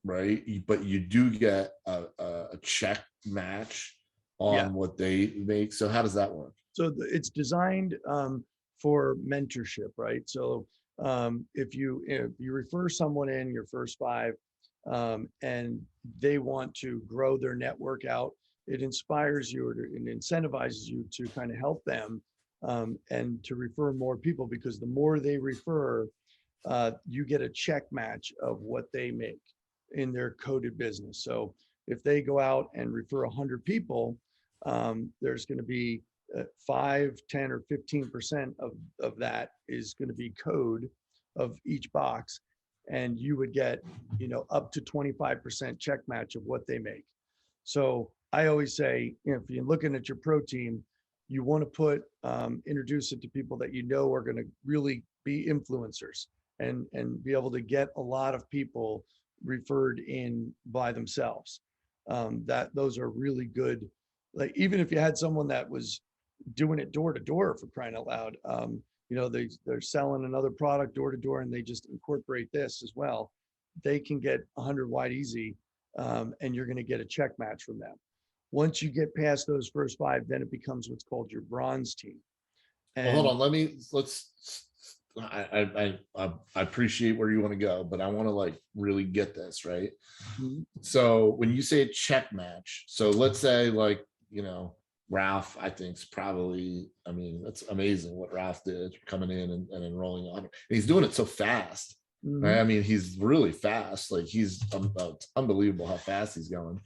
[SPEAKER 1] right? But you do get a check match on what they make. So how does that work?
[SPEAKER 2] So it's designed for mentorship, right? So if you refer someone in your first 5, and they want to grow their network out, it inspires you and incentivizes you to kind of help them and to refer more people, because the more they refer, you get a check match of what they make in their coded business. So if they go out and refer 100 people, there's going to be 5, 10, or 15% of that is going to be code of each box. And you would get, up to 25% check match of what they make. So I always say, if you're looking at your pro team, you want to introduce it to people that are going to really be influencers and be able to get a lot of people referred in by themselves. Those are really good. Like, even if you had someone that was doing it door to door, for crying out loud, they're selling another product door to door and they just incorporate this as well, they can get 100 wide easy, and you're going to get a check match from them. Once you get past those first 5, then it becomes what's called your bronze team.
[SPEAKER 1] And well, hold on, I appreciate where you want to go, but I want to like really get this right. Mm-hmm. So when you say check match, so let's say like, Ralph, I think, is probably, I mean, that's amazing what Ralph did, coming in and enrolling on. He's doing it so fast. Mm-hmm. Right? I mean, he's really fast. Like, he's unbelievable how fast he's going.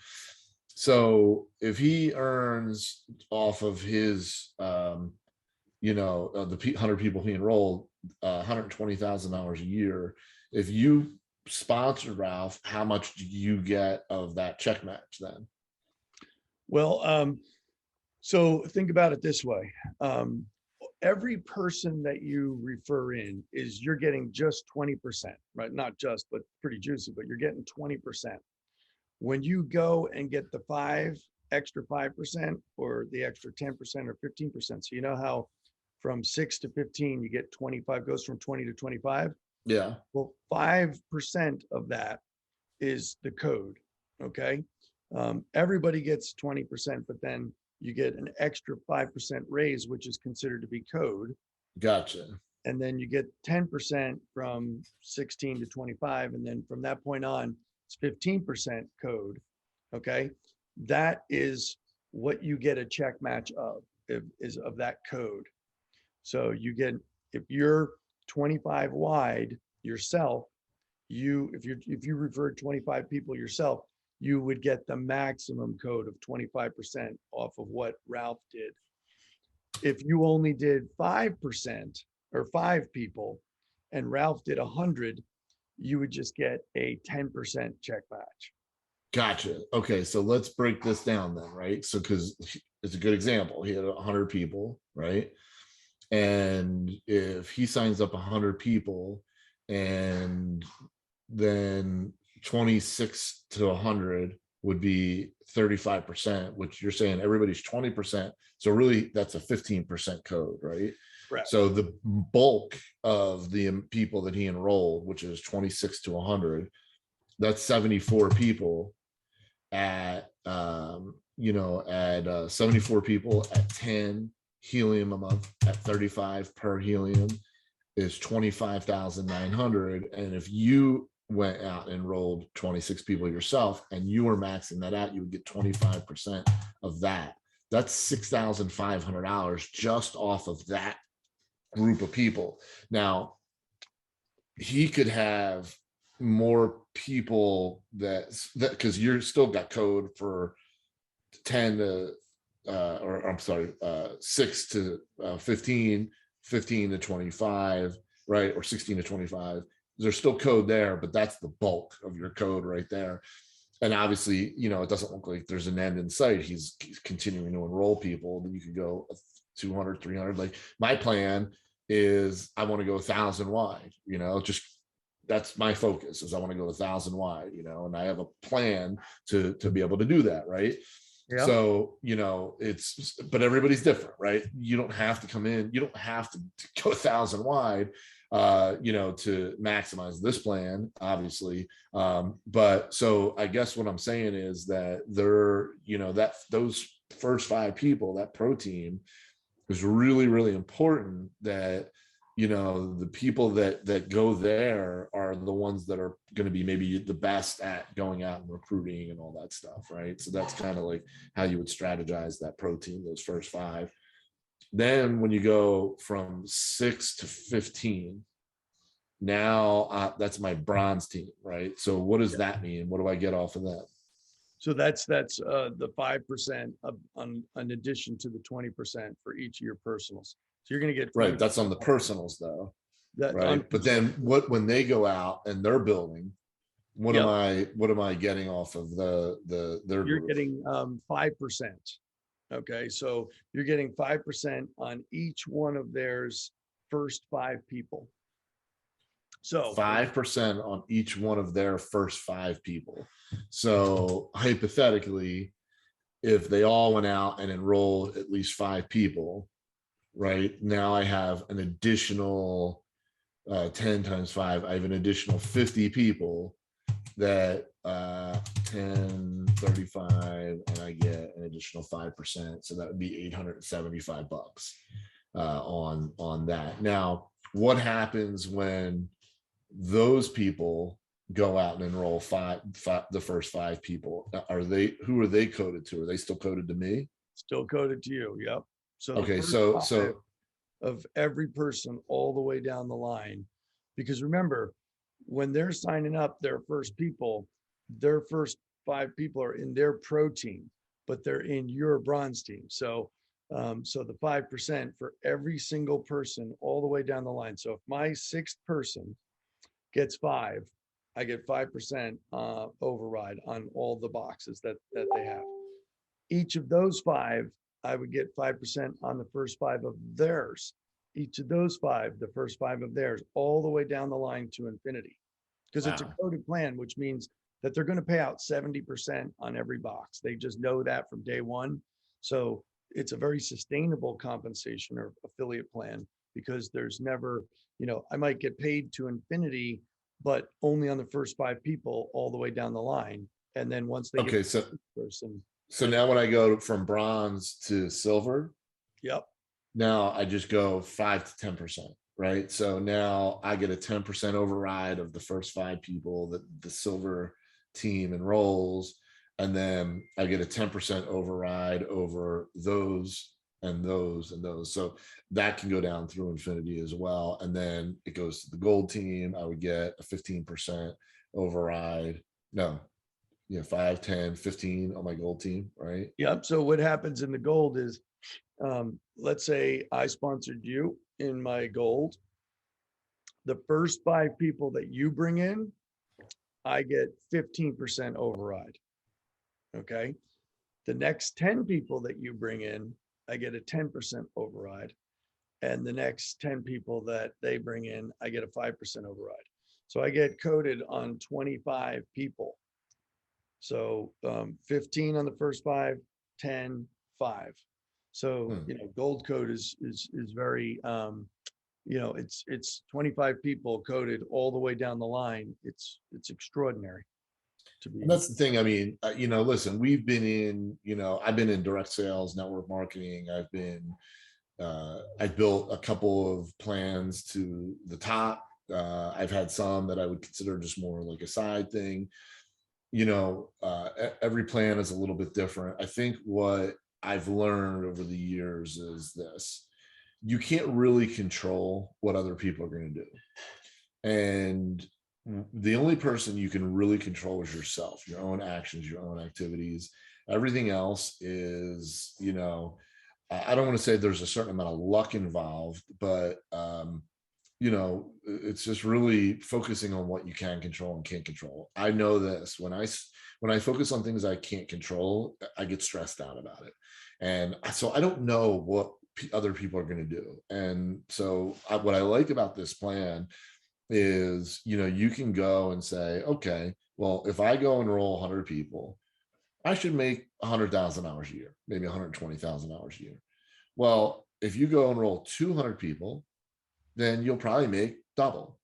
[SPEAKER 1] So if he earns off of his, the 100 people he enrolled, $120,000 a year, if you sponsored Ralph, how much do you get of that check match then?
[SPEAKER 2] Well, so think about it this way. Every person that you refer in you're getting just 20%, right? Not just, but pretty juicy, but you're getting 20%. When you go and get the extra 5% or the extra 10% or 15%, so you know how from 6 to 15, you get 25, goes from 20 to 25.
[SPEAKER 1] Yeah.
[SPEAKER 2] Well, 5% of that is the code. Okay. Everybody gets 20%, but then you get an extra 5% raise, which is considered to be code.
[SPEAKER 1] Gotcha.
[SPEAKER 2] And then you get 10% from 16 to 25. And then from that point on, it's 15% code. Okay. That is what you get a check match of, is of that code. So you get, if you're 25 wide yourself, if you referred 25 people yourself, you would get the maximum code of 25% off of what Ralph did. If you only did 5% or 5 people, and Ralph did 100, you would just get a 10% check batch.
[SPEAKER 1] Gotcha. Okay, so let's break this down then, right? So because it's a good example. He had 100 people, right? And if he signs up 100 people and then 26 to 100 would be 35%, which you're saying everybody's 20%. So really that's a 15% code, right?
[SPEAKER 2] Correct.
[SPEAKER 1] So the bulk of the people that he enrolled, which is 26 to 100, that's 74 people at, at 74 people at 10 helium a month at 35 per helium is 25,900. And if you went out and enrolled 26 people yourself and you were maxing that out, you would get 25% of that. That's $6,500 just off of that group of people. Now, he could have more people that because you're still got code for 10 to or I'm sorry, 6 to 15, 15 to 25, right? Or 16 to 25. There's still code there, but that's the bulk of your code right there. And obviously, it doesn't look like there's an end in sight. He's continuing to enroll people. Then you could go 200, 300. Like my plan is I want to go 1,000 wide, just that's my focus is I want to go 1,000 wide, and I have a plan to be able to do that. Right. Yeah. So, but everybody's different, right? You don't have to come in, you don't have to go 1,000 wide, to maximize this plan, obviously. But so I guess what I'm saying is that those first 5 people, that pro team is really, really important that, the people that go there are the ones that are going to be maybe the best at going out and recruiting and all that stuff, right? So that's kind of like how you would strategize that pro team, those first 5. Then when you go from 6 to 15, now that's my bronze team, right? So what does that mean? What do I get off of that?
[SPEAKER 2] So that's the 5% on in addition to the 20% for each of your personals. So you're going to get
[SPEAKER 1] right. That's on the personals though, right? But then when they go out and they're building, what am I getting off of their
[SPEAKER 2] you're
[SPEAKER 1] group?
[SPEAKER 2] Getting 5%. Okay, so you're getting 5% on each one of theirs first 5 people. So
[SPEAKER 1] 5% on each one of their first 5 people. So hypothetically, if they all went out and enrolled at least 5 people, right now I have an additional 10 times 5. I have an additional 50 people that 10, 35, and I get an additional 5%. So that would be $875 on that. Now, what happens when those people go out and enroll the first 5 people? Who are they coded to? Are they still coded to me?
[SPEAKER 2] Still coded to you. Yep. So
[SPEAKER 1] okay, so
[SPEAKER 2] of every person all the way down the line, because remember, when they're signing up their first people, their first 5 people are in their pro team, but they're in your bronze team. So the 5% for every single person all the way down the line. So if my 6th person gets 5, I get 5% override on all the boxes that they have. Each of those 5, I would get 5% on the first 5 of theirs. Each of those 5, the first 5 of theirs, all the way down the line to infinity. Because it's a coded plan, which means that they're going to pay out 70% on every box. They just know that from day one. So it's a very sustainable compensation or affiliate plan, because there's never, I might get paid to infinity, but only on the first 5 people all the way down the line. And then once they
[SPEAKER 1] get person. So now when I go from bronze to silver, now I just go 5 to 10%, right? So now I get a 10% override of the first 5 people that the silver team enrolls, and then I get a 10% override over those and those and those. So that can go down through infinity as well. And then it goes to the gold team. I would get a 15% override. No, 5, 10, 15 on my gold team, right?
[SPEAKER 2] Yep. So what happens in the gold is, let's say I sponsored you in my gold. the first 5 people that you bring in, I get 15% override. Okay. The next 10 people that you bring in, I get a 10% override. And the next 10 people that they bring in, I get a 5% override. So I get coded on 25 people. So 15 on the first 5, 10, 5. So, gold code is very, it's 25 people coded all the way down the line. It's extraordinary to be.
[SPEAKER 1] And that's the thing. I mean, listen, we've been in, I've been in direct sales, network marketing. I built a couple of plans to the top. I've had some that I would consider just more like a side thing. Every plan is a little bit different. I think what I've learned over the years is this: you can't really control what other people are going to do. And the only person you can really control is yourself, your own actions, your own activities. Everything else is, I don't want to say there's a certain amount of luck involved, but it's just really focusing on what you can control and can't control. I know this: when I focus on things I can't control, I get stressed out about it. And so I don't know what other people are going to do. And so what I like about this plan is, you can go and say, okay, well, if I go enroll 100 people, I should make 100,000 hours a year, maybe 120,000 hours a year. Well, if you go enroll 200 people, then you'll probably make double.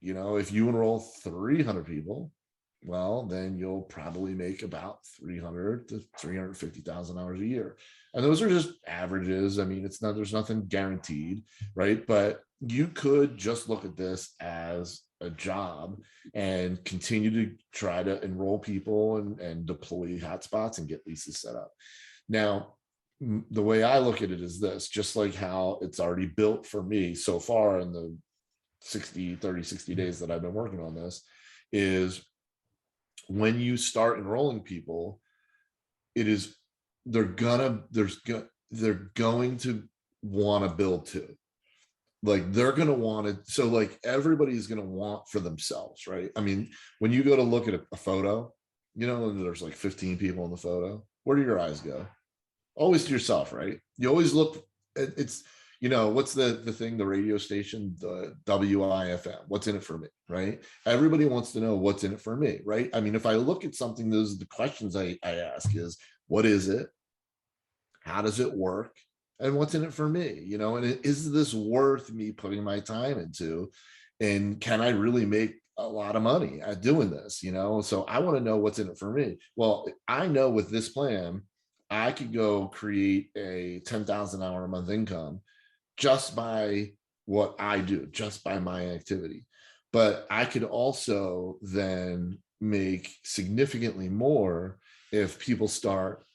[SPEAKER 1] If you enroll 300 people, well, then you'll probably make about 300 to 350,000 hours a year. And those are just averages. I mean, there's nothing guaranteed, right? But you could just look at this as a job and continue to try to enroll people and deploy hotspots and get leases set up. Now, the way I look at it is this: just like how it's already built for me so far in the 60 days that I've been working on this, is when you start enrolling people, they're going to want to build too. Like, they're going to want it. So like, everybody's going to want for themselves, right? I mean, when you go to look at a photo, and there's like 15 people in the photo, where do your eyes go? Always to yourself, right? You always look. It's, what's the thing, the radio station, the WIFM, what's in it for me, right? Everybody wants to know what's in it for me, right? I mean, if I look at something, those are the questions I ask: is what is it? How does it work? And what's in it for me? And is this worth me putting my time into? And can I really make a lot of money at doing this? So I want to know what's in it for me. Well, I know with this plan, I could go create a 10,000 hour a month income just by what I do, just by my activity. But I could also then make significantly more if people start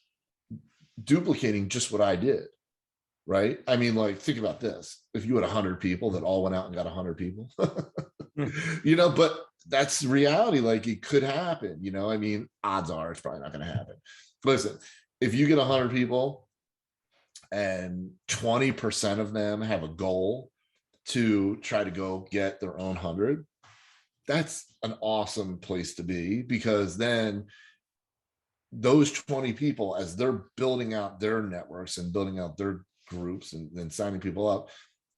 [SPEAKER 1] duplicating just what I did, right? I mean, like, think about this: if you had 100 people that all went out and got 100 people, but that's reality. Like, it could happen, I mean, odds are it's probably not going to happen. Listen, if you get 100 people and 20% of them have a goal to try to go get their own 100, that's an awesome place to be, because then those 20 people, as they're building out their networks and building out their groups and signing people up,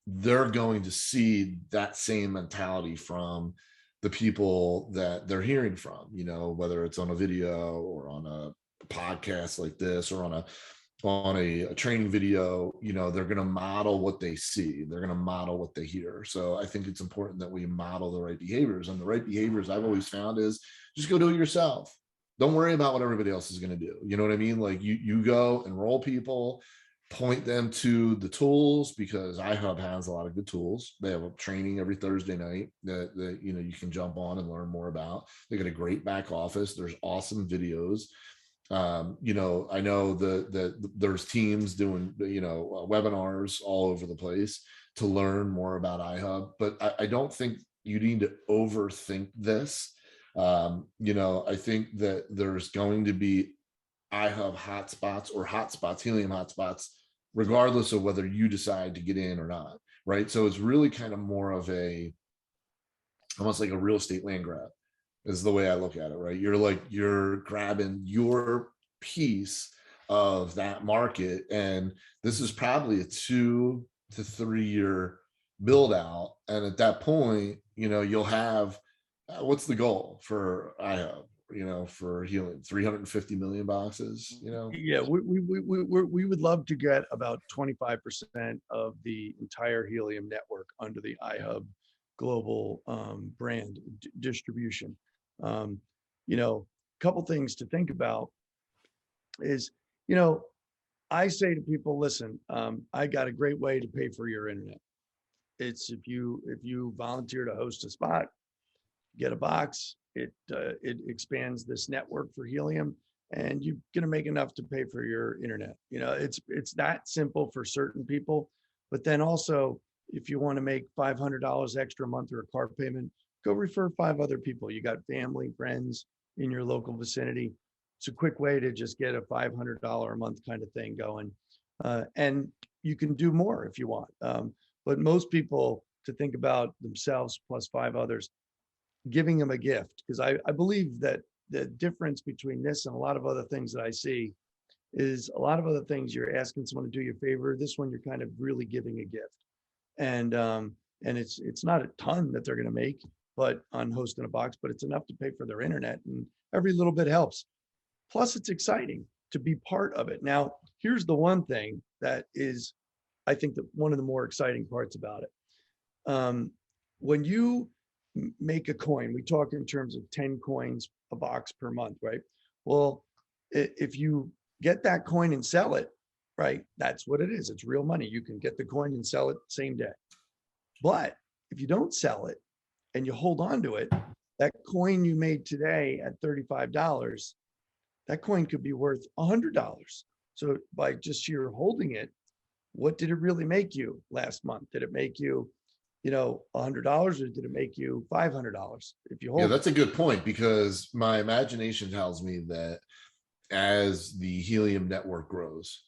[SPEAKER 1] they're going to see that same mentality from the people that they're hearing from, whether it's on a video or on a podcast like this, or on a training video. They're going to model what they see. They're going to model what they hear. So I think it's important that we model the right behaviors. And the right behaviors, I've always found, is just go do it yourself. Don't worry about what everybody else is going to do. You know what I mean? Like, you go enroll people, point them to the tools, because IHUB has a lot of good tools. They have a training every Thursday night that you can jump on and learn more about. They got a great back office. There's awesome videos. I know that there's teams doing, webinars all over the place to learn more about IHUB, but I don't think you need to overthink this. I think that there's going to be IHUB hotspots or hotspots, helium hotspots, regardless of whether you decide to get in or not, right? So it's really kind of more of a almost like a real estate land grab is the way I look at it, right? You're grabbing your piece of that market. And this is probably a 2 to 3 year build out. And at that point, you'll have, what's the goal for IHUB, for helium? 350 million boxes,
[SPEAKER 2] Yeah, we would love to get about 25% of the entire helium network under the iHub global brand distribution. Couple things to think about is, I say to people, listen, I got a great way to pay for your internet. It's if you volunteer to host a spot, get a box, it expands this network for helium, and you're going to make enough to pay for your internet. It's that simple for certain people. But then also, if you want to make $500 extra a month or a car payment, go refer 5 other people. You got family, friends in your local vicinity. It's a quick way to just get a $500 a month kind of thing going. And you can do more if you want. But most people, to think about themselves plus 5 others, giving them a gift, because I believe that the difference between this and a lot of other things that I see is a lot of other things you're asking someone to do you a favor. This one, you're kind of really giving a gift. And it's not a ton that they're going to make, but on hosting a box, but it's enough to pay for their internet, and every little bit helps. Plus, it's exciting to be part of it. Now, here's the one thing that is, I think, that one of the more exciting parts about it. When you make a coin, we talk in terms of 10 coins a box per month, right? Well, if you get that coin and sell it, right, that's what it is. It's real money. You can get the coin and sell it same day. But if you don't sell it and you hold on to it, that coin you made today at $35, that coin could be worth $100. So by just sheer holding it, what did it really make you last month? Did it make you, $100, or did it make you $500? If you hold,
[SPEAKER 1] yeah, that's a good point, because my imagination tells me that as the helium network grows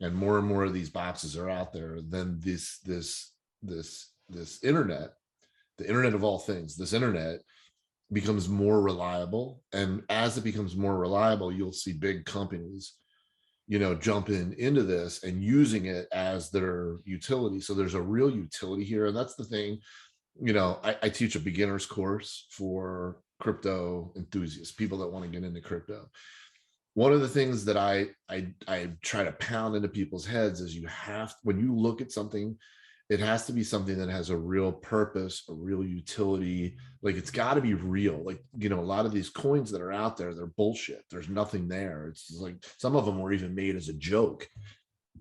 [SPEAKER 1] and more of these boxes are out there, then this internet, the internet of all things, this internet becomes more reliable. And as it becomes more reliable, you'll see big companies, jumping into this and using it as their utility. So there's a real utility here. And that's the thing, I teach a beginner's course for crypto enthusiasts, people that want to get into crypto. One of the things that I try to pound into people's heads is when you look at something, it has to be something that has a real purpose, a real utility. Like, it's got to be real. Like, a lot of these coins that are out there, they're bullshit. There's nothing there. It's like some of them were even made as a joke.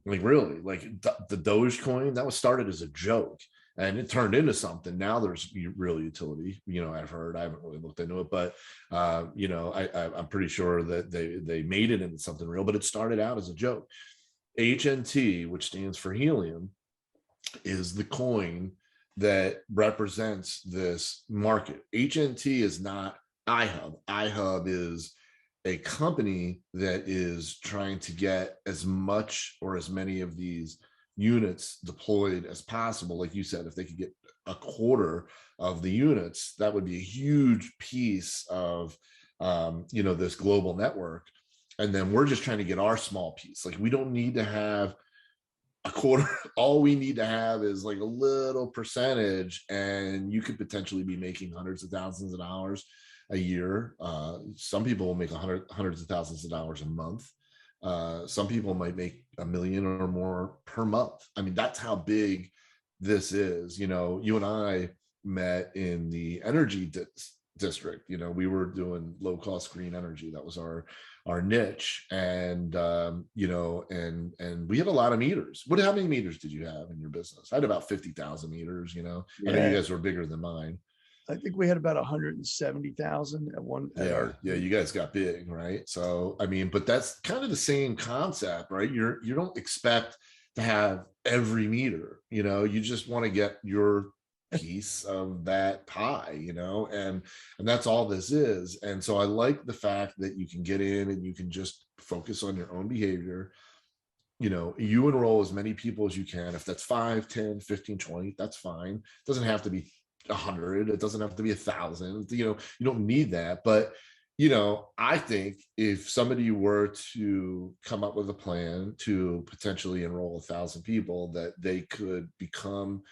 [SPEAKER 1] Like, really, like the Doge coin, that was started as a joke and it turned into something. Now there's real utility. I've heard, I haven't really looked into it, but I'm pretty sure that they made it into something real, but it started out as a joke. HNT, which stands for helium, is the coin that represents this market. HNT is not IHUB. IHUB is a company that is trying to get as much or as many of these units deployed as possible. Like you said, if they could get a quarter of the units, that would be a huge piece of this global network. And then we're just trying to get our small piece. Like, we don't need to have a quarter. All we need to have is like a little percentage, and you could potentially be making hundreds of thousands of dollars a year. Some people will make hundreds of thousands of dollars a month. Some people might make $1 million or more per month. I mean, that's how big this is. You and I met in the energy district. We were doing low cost green energy. That was our niche. And and we had a lot of meters. How many meters did you have in your business? I had about 50,000 meters. I know you guys were bigger than mine.
[SPEAKER 2] I think we had about 170,000 at one.
[SPEAKER 1] Yeah, you guys got big, right? So I mean, but that's kind of the same concept, right? You don't expect to have every meter. You just want to get your piece of that pie, and that's all this is. And so I like the fact that you can get in and you can just focus on your own behavior. You enroll as many people as you can. If that's 5, 10, 15, 20, that's fine. It doesn't have to be 100. It doesn't have to be 1,000. You don't need that. But I think if somebody were to come up with a plan to potentially enroll 1,000 people, that they could become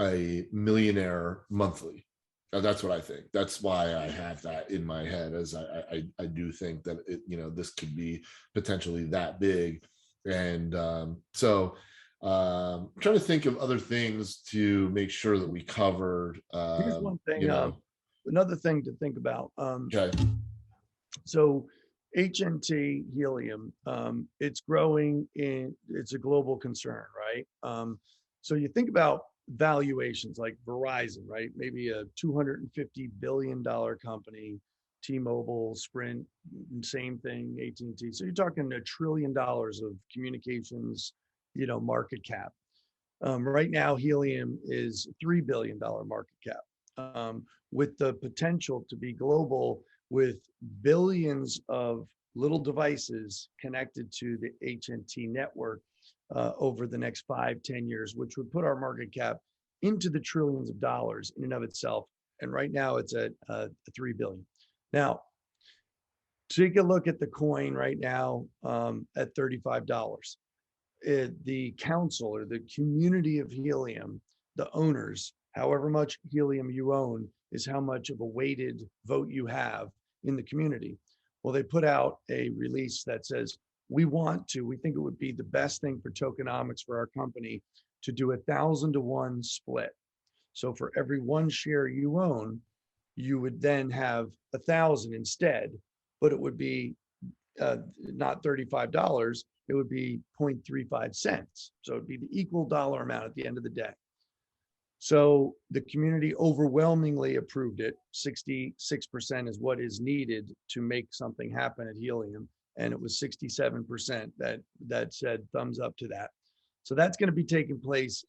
[SPEAKER 1] a millionaire monthly. That's what I think. That's why I have that in my head, as I do think that this could be potentially that big. And so I'm trying to think of other things to make sure that we covered.
[SPEAKER 2] Here's one thing, another thing to think about.
[SPEAKER 1] Okay.
[SPEAKER 2] So HNT helium, it's growing it's a global concern, right? So you think about valuations like Verizon, right? Maybe a $250 billion company, T-Mobile, Sprint, same thing, AT&T. So you're talking $1 trillion of communications, market cap. Right now, helium is $3 billion market cap, with the potential to be global, with billions of little devices connected to the HNT network over the next 5-10 years, which would put our market cap into the trillions of dollars in and of itself. And right now it's at 3 billion. Now, take a look at the coin right now at $35. The council or the community of helium, the owners, however much helium you own is how much of a weighted vote you have in the community. Well, they put out a release that says, we think it would be the best thing for tokenomics for our company to do 1,000-to-1 split. So for every one share you own, you would then have 1,000 instead, but it would be not $35, it would be 0.35 cents. So it'd be the equal dollar amount at the end of the day. So the community overwhelmingly approved it. 66% is what is needed to make something happen at helium. And it was 67% that said thumbs up to that. So that's going to be taking place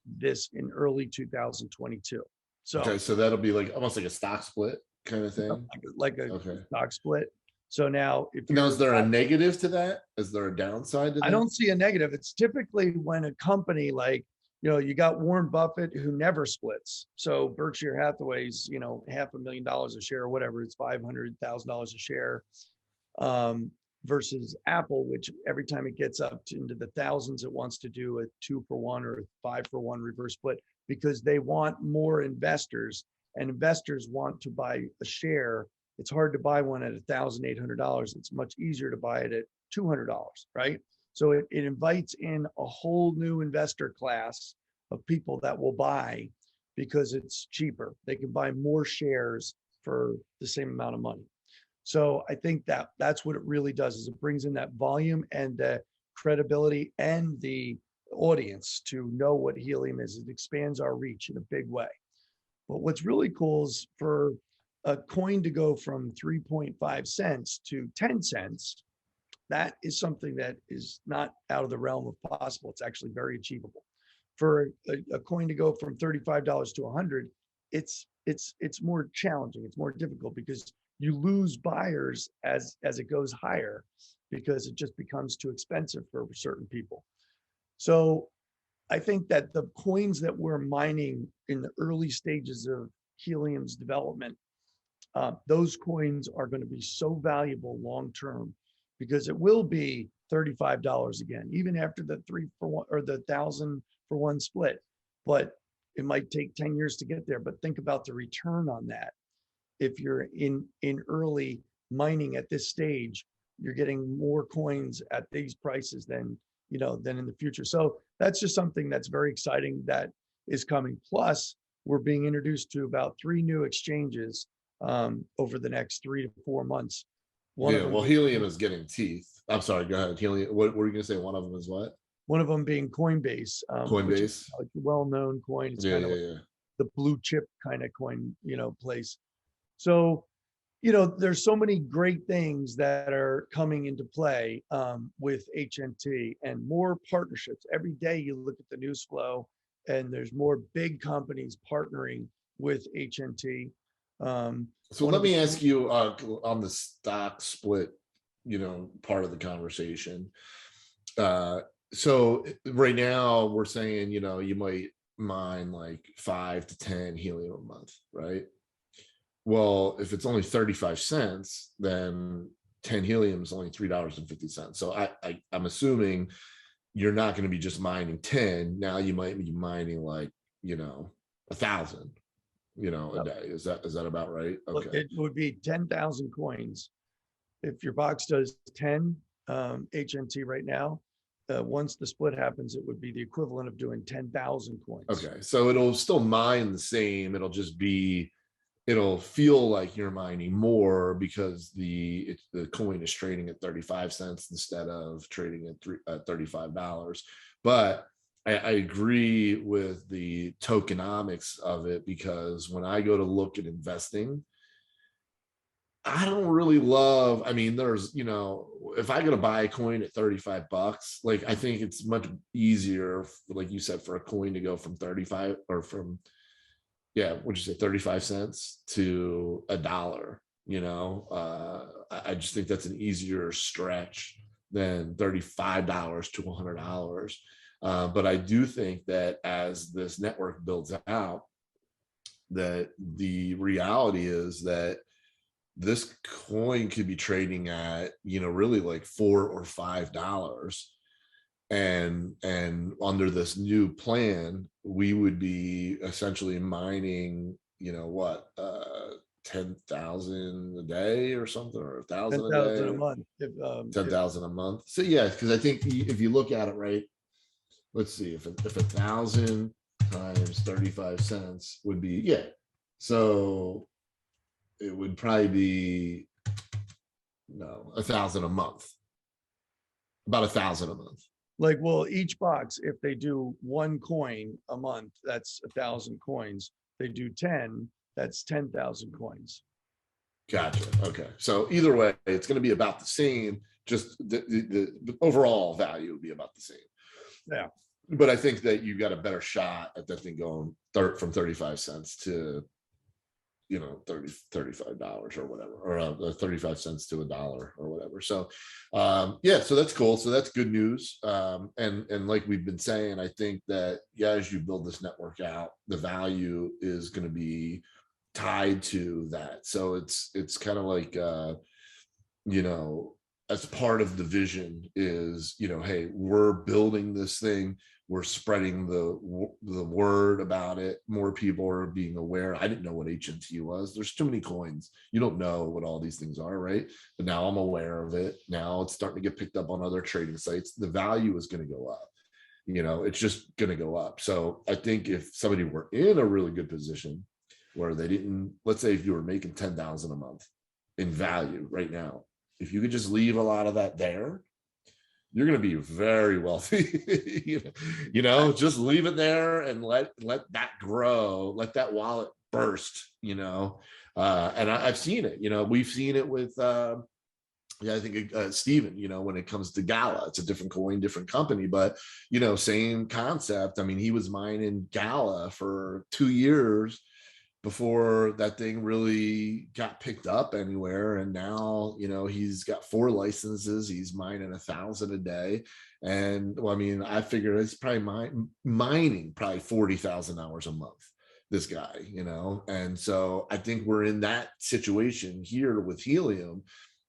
[SPEAKER 2] in early 2022. So
[SPEAKER 1] okay, so that'll be like almost like a stock split kind of thing.
[SPEAKER 2] Like a stock split. So now,
[SPEAKER 1] is there a negative to that? Is there a downside to that?
[SPEAKER 2] I don't see a negative. It's typically when a company like, you got Warren Buffett who never splits. So Berkshire Hathaway's, $500,000 a share or whatever, it's $500,000 a share, versus Apple, which every time it gets up into the thousands, it wants to do a 2-for-1 or a 5-for-1 reverse split, because they want more investors, and investors want to buy a share. It's hard to buy one at $1,800. It's much easier to buy it at $200, right? So it invites in a whole new investor class of people that will buy because it's cheaper. They can buy more shares for the same amount of money. So I think that's what it really does, is it brings in that volume and the credibility and the audience to know what helium is. It expands our reach in a big way. But what's really cool is for a coin to go from 3.5 cents to 10 cents, that is something that is not out of the realm of possible. It's actually very achievable. For a coin to go from $35 to 100, it's more challenging. It's more difficult because you lose buyers as it goes higher, because it just becomes too expensive for certain people. So I think that the coins that we're mining in the early stages of helium's development, those coins are going to be so valuable long term, because it will be $35 again, even after the 3-for-1 or the 1,000-for-1 split. But it might take 10 years to get there. But think about the return on that. If you're in early mining at this stage, you're getting more coins at these prices than in the future. So that's just something that's very exciting that is coming. Plus, we're being introduced to about 3 new exchanges over the next 3 to 4 months.
[SPEAKER 1] Helium is getting teeth. I'm sorry, go ahead. Helium, what were you gonna say? One of them is what?
[SPEAKER 2] One of them being Coinbase. Which is like a well-known coin. It's kind of like the blue chip kind of coin, place. So, there's so many great things that are coming into play with HNT, and more partnerships. Every day you look at the news flow, and there's more big companies partnering with HNT.
[SPEAKER 1] So let me ask you on the stock split, part of the conversation. So right now we're saying, you might mine like 5 to 10 helium a month, right? Well, if it's only 35 cents, then 10 helium is only $3.50. So I'm assuming you're not going to be just mining 10. Now you might be mining like, 1,000, a day. Is that about right?
[SPEAKER 2] Look,
[SPEAKER 1] Okay.
[SPEAKER 2] it would be 10,000 coins. If your box does 10 HNT right now, once the split happens, it would be the equivalent of doing 10,000 coins.
[SPEAKER 1] Okay. So it'll still mine the same. It'll feel like you're mining more because the coin is trading at 35 cents instead of trading at $35. But I agree with the tokenomics of it, because when I go to look at investing, I don't really love, I mean, there's, if I go to buy a coin at 35 bucks, like I think it's much easier, like you said, for a coin to go from 35 or from, what'd you say, 35 cents to $1. I just think that's an easier stretch than $35 to $100. But I do think that as this network builds out, that the reality is that this coin could be trading at, really like $4 or $5. And under this new plan, we would be essentially mining, 10,000 a day or something, or 1,000 a
[SPEAKER 2] 10,000 a
[SPEAKER 1] day,
[SPEAKER 2] month.
[SPEAKER 1] 10,000 a month. So yeah, because I think if you look at it, right, let's see, if 1,000 times 35 cents would be, so it would probably be 1,000 a month, about 1,000 a month.
[SPEAKER 2] Like, well, each box, if they do 1 coin a month, that's 1,000 coins. They do 10, that's 10,000 coins.
[SPEAKER 1] Gotcha. Okay. So either way, it's going to be about the same. Just the overall value would be about the same.
[SPEAKER 2] Yeah.
[SPEAKER 1] But I think that you got a better shot at that thing going from 35 cents to, $35 or whatever, or 35 cents to $1 or whatever. So, so that's cool. So that's good news. And like we've been saying, I think that, as you build this network out, the value is going to be tied to that. So it's kind of like, as part of the vision is, hey, we're building this thing. We're spreading the word about it. More people are being aware. I didn't know what HNT was. There's too many coins. You don't know what all these things are, right? But now I'm aware of it. Now it's starting to get picked up on other trading sites. The value is going to go up. It's just going to go up. So I think if somebody were in a really good position where they didn't, let's say if you were making 10,000 a month in value right now, if you could just leave a lot of that there, you're going to be very wealthy. Just leave it there and let that grow, let that wallet burst, and I've seen it, we've seen it with, I think Steven, when it comes to Gala, it's a different coin, different company, but, same concept. I mean, he was mining Gala for 2 years before that thing really got picked up anywhere. And now, he's got 4 licenses. He's mining 1,000 a day. And well, I mean, I figure it's probably mining probably 40,000 hours a month, this guy, And so I think we're in that situation here with Helium,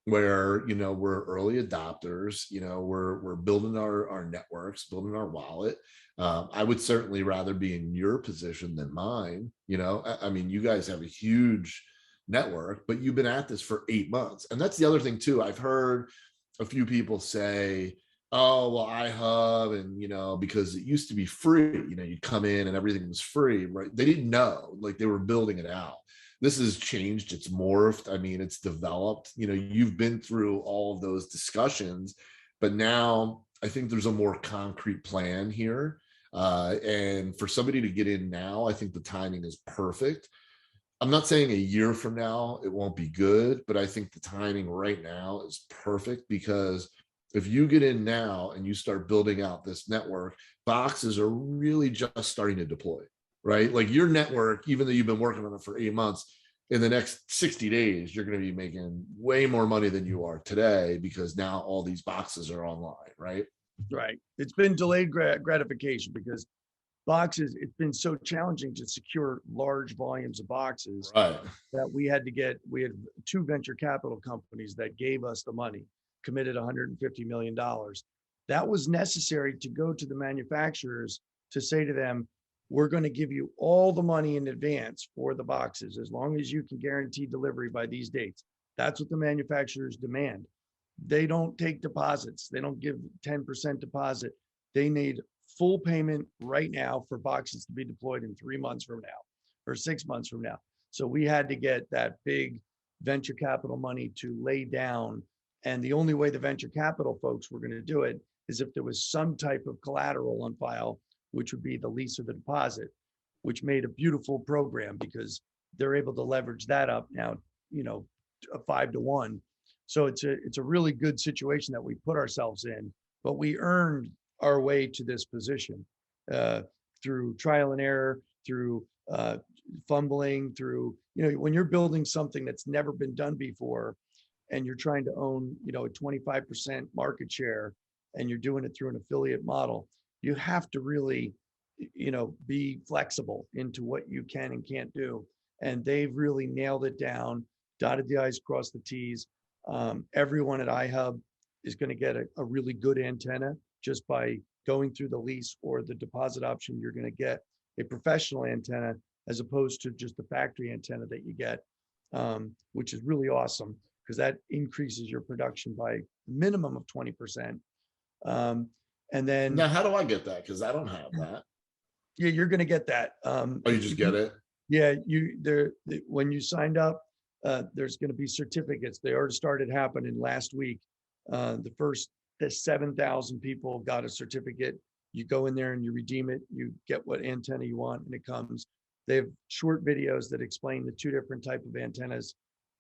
[SPEAKER 1] where, we're early adopters, we're building our networks, building our wallet. I would certainly rather be in your position than mine. I mean, you guys have a huge network, but you've been at this for 8 months. And that's the other thing too. I've heard a few people say, oh, well, IHUB, and, because it used to be free, you'd come in and everything was free, right? They didn't know, like they were building it out. This has changed. It's morphed. I mean, it's developed. You've been through all of those discussions, but now I think there's a more concrete plan here. And for somebody to get in now, I think the timing is perfect. I'm not saying a year from now it won't be good, but I think the timing right now is perfect, because if you get in now and you start building out this network, boxes are really just starting to deploy. Right? Like your network, even though you've been working on it for 8 months, in the next 60 days, you're going to be making way more money than you are today, because now all these boxes are online, right?
[SPEAKER 2] Right. It's been delayed gratification, because boxes, it's been so challenging to secure large volumes of boxes
[SPEAKER 1] Right.
[SPEAKER 2] that we had 2 venture capital companies that gave us the money, committed $150 million. That was necessary to go to the manufacturers to say to them, we're going to give you all the money in advance for the boxes, as long as you can guarantee delivery by these dates. That's what the manufacturers demand. They don't take deposits. They don't give 10% deposit. They need full payment right now for boxes to be deployed in 3 months from now or 6 months from now. So we had to get that big venture capital money to lay down. And the only way the venture capital folks were going to do it is if there was some type of collateral on file, which would be the lease or the deposit, which made a beautiful program because they're able to leverage that up now, a 5-to-1. So it's a really good situation that we put ourselves in, but we earned our way to this position through trial and error, through fumbling, through, when you're building something that's never been done before and you're trying to own, a 25% market share and you're doing it through an affiliate model, you have to really, be flexible into what you can and can't do. And they've really nailed it down, dotted the I's, crossed the T's. Everyone at IHUB is going to get a really good antenna just by going through the lease or the deposit option. You're going to get a professional antenna as opposed to just the factory antenna that you get, which is really awesome because that increases your production by a minimum of 20%. And then
[SPEAKER 1] Now, how do I get that? Because I don't have that.
[SPEAKER 2] yeah, you're going to get that.
[SPEAKER 1] Oh, you just get it?
[SPEAKER 2] Yeah, when you signed up, there's going to be certificates. They already started happening last week. The 7,000 people got a certificate. You go in there and you redeem it. You get what antenna you want, and it comes. They have short videos that explain the 2 different type of antennas.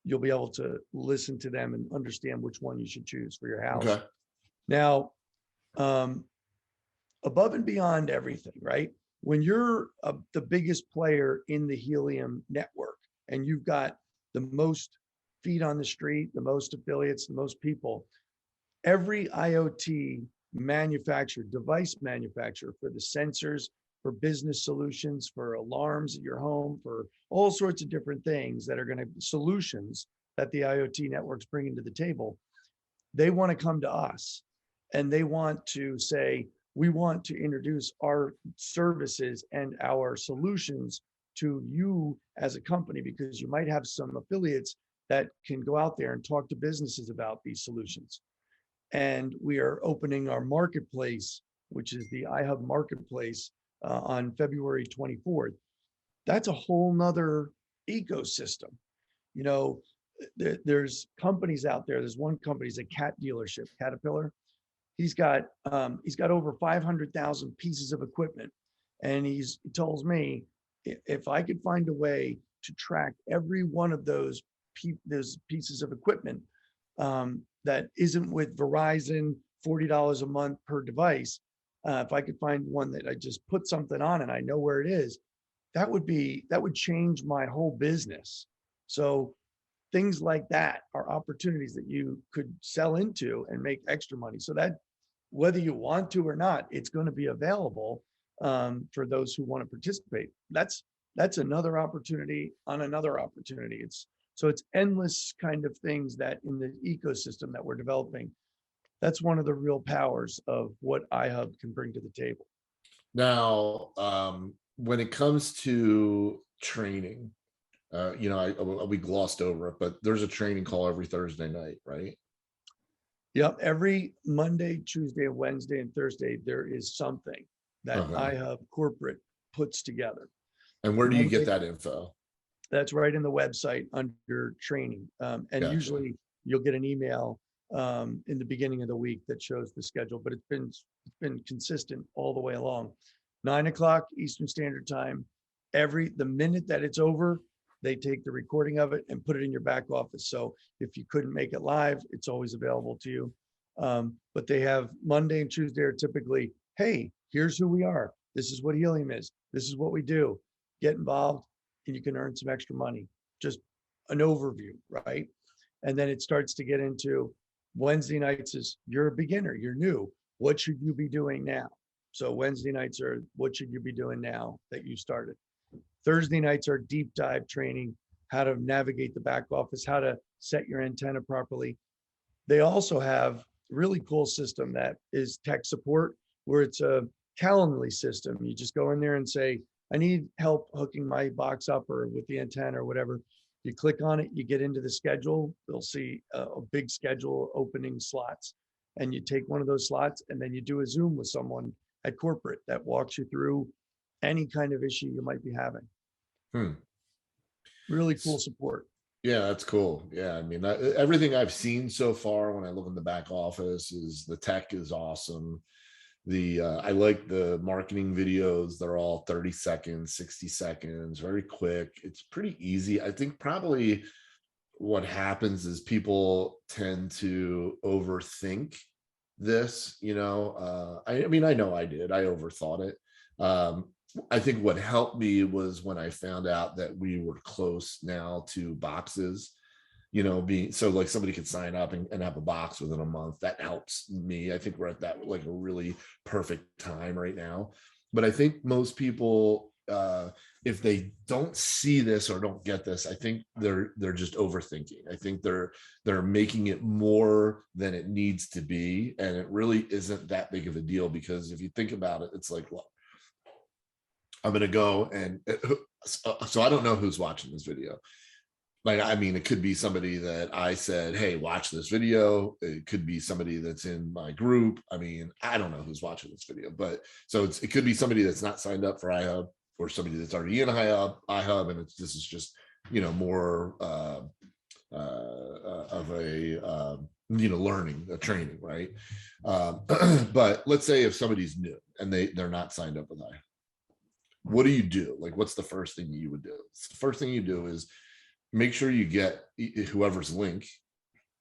[SPEAKER 2] You'll be able to listen to them and understand which one you should choose for your house.
[SPEAKER 1] Okay.
[SPEAKER 2] Now, above and beyond everything, right? When you're the biggest player in the helium network and you've got the most feet on the street, the most affiliates, the most people, every IoT manufacturer, device manufacturer for the sensors, for business solutions, for alarms at your home, for all sorts of different things that are going to be solutions that the IoT networks bring into the table, they want to come to us and they want to say, we want to introduce our services and our solutions to you as a company, because you might have some affiliates that can go out there and talk to businesses about these solutions. And we are opening our marketplace, which is the IHUB marketplace, on February 24th. That's a whole nother ecosystem. There's companies out there. There's one company, is a cat dealership, Caterpillar. He's got over 500,000 pieces of equipment. And he tells me, if I could find a way to track every one of those pieces of equipment that isn't with Verizon, $40 a month per device, if I could find one that I just put something on and I know where it is, that would change my whole business. So things like that are opportunities that you could sell into and make extra money. So that whether you want to or not, it's going to be available for those who want to participate. That's another opportunity on another opportunity. It's endless kind of things that in the ecosystem that we're developing. That's one of the real powers of what IHUB can bring to the table.
[SPEAKER 1] Now, when it comes to training, we glossed over it, but there's a training call every Thursday night, right?
[SPEAKER 2] Yep. Every Monday, Tuesday, Wednesday, and Thursday, there is something that IHUB corporate puts together.
[SPEAKER 1] And where do you get that info?
[SPEAKER 2] That's right in the website under training. And gotcha. Usually you'll get an email in the beginning of the week that shows the schedule, but it's been consistent all the way along. 9 o'clock Eastern Standard Time. The minute that it's over, they take the recording of it and put it in your back office. So if you couldn't make it live, it's always available to you. But they have Monday and Tuesday are typically, hey, here's who we are. This is what helium is. This is what we do. Get involved and you can earn some extra money. Just an overview, right? And then it starts to get into Wednesday nights is you're a beginner, you're new. What should you be doing now? So Wednesday nights are what should you be doing now that you started. Thursday nights are deep dive training, how to navigate the back office, how to set your antenna properly. They also have a really cool system that is tech support, where it's a Calendly system. You just go in there and say, I need help hooking my box up or with the antenna or whatever. You click on it, you get into the schedule. They'll see a big schedule opening slots, and you take one of those slots and then you do a Zoom with someone at corporate that walks you through any kind of issue you might be having.
[SPEAKER 1] Hmm.
[SPEAKER 2] Really cool support.
[SPEAKER 1] Yeah, that's cool. Yeah, I mean, everything I've seen so far when I look in the back office is the tech is awesome. I like the marketing videos. They're all 30 seconds, 60 seconds, very quick. It's pretty easy. I think probably what happens is people tend to overthink this, I mean, I know I did. I overthought it. I think what helped me was when I found out that we were close now to boxes, being so like somebody could sign up and have a box within a month. That helps me. I think we're at that like a really perfect time right now. But I think most people, if they don't see this or don't get this, I think they're just overthinking. I think they're making it more than it needs to be, and it really isn't that big of a deal, because if you think about it, it's like, look, I'm going to go and so I don't know who's watching this video. Like, I mean, it could be somebody that I said, hey, watch this video. It could be somebody that's in my group. I mean, I don't know who's watching this video, but so it could be somebody that's not signed up for IHUB, or somebody that's already in IHUB, and this is just, more of a, learning, a training, right? But let's say if somebody's new and they're not signed up with IHUB, what do? Like, what's the first thing you would do? The first thing you do is make sure you get whoever's link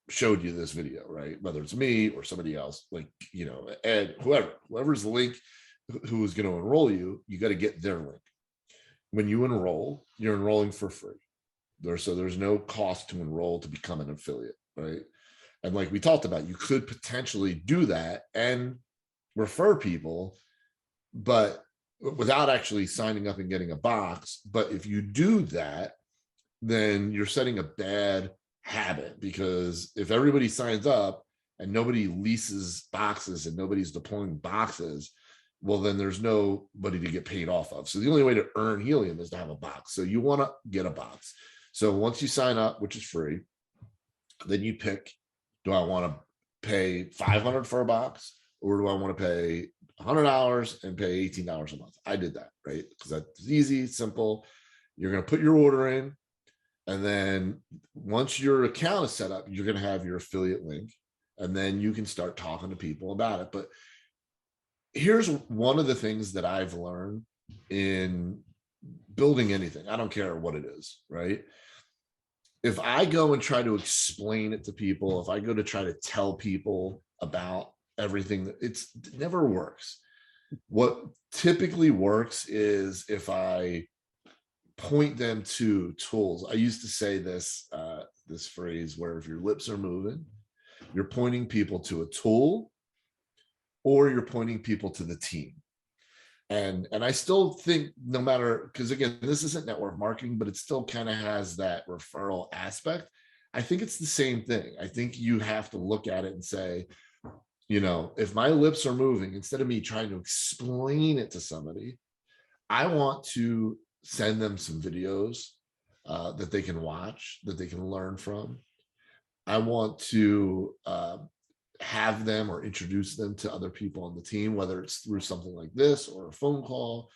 [SPEAKER 1] showed you this video, right? Whether it's me or somebody else, like, Ed, whoever's link who is going to enroll you, you got to get their link. When you enroll, you're enrolling for free. So there's no cost to enroll to become an affiliate, right? And like we talked about, you could potentially do that and refer people, but without actually signing up and getting a box. But if you do that, then you're setting a bad habit, because if everybody signs up and nobody leases boxes and nobody's deploying boxes, well, then there's nobody to get paid off of. So the only way to earn helium is to have a box. So you want to get a box. So once you sign up, which is free, then you pick, do I want to pay $500 for a box, or do I want to pay $100 and pay $18 a month? I did that, right? Because that's easy, simple. You're going to put your order in, and then once your account is set up, you're going to have your affiliate link, and then you can start talking to people about it. But here's one of the things that I've learned in building anything. I don't care what it is, right? If I go and try to explain it to people, if I go to try to tell people about everything, it never works. What typically works is if I point them to tools. I used to say this phrase where if your lips are moving, you're pointing people to a tool, or you're pointing people to the team. And I still think, no matter, because again, this isn't network marketing, but it still kind of has that referral aspect. I think it's the same thing. I think you have to look at it and say, if my lips are moving, instead of me trying to explain it to somebody, I want to send them some videos that they can watch, that they can learn from. I want to have them or introduce them to other people on the team, whether it's through something like this or a phone call.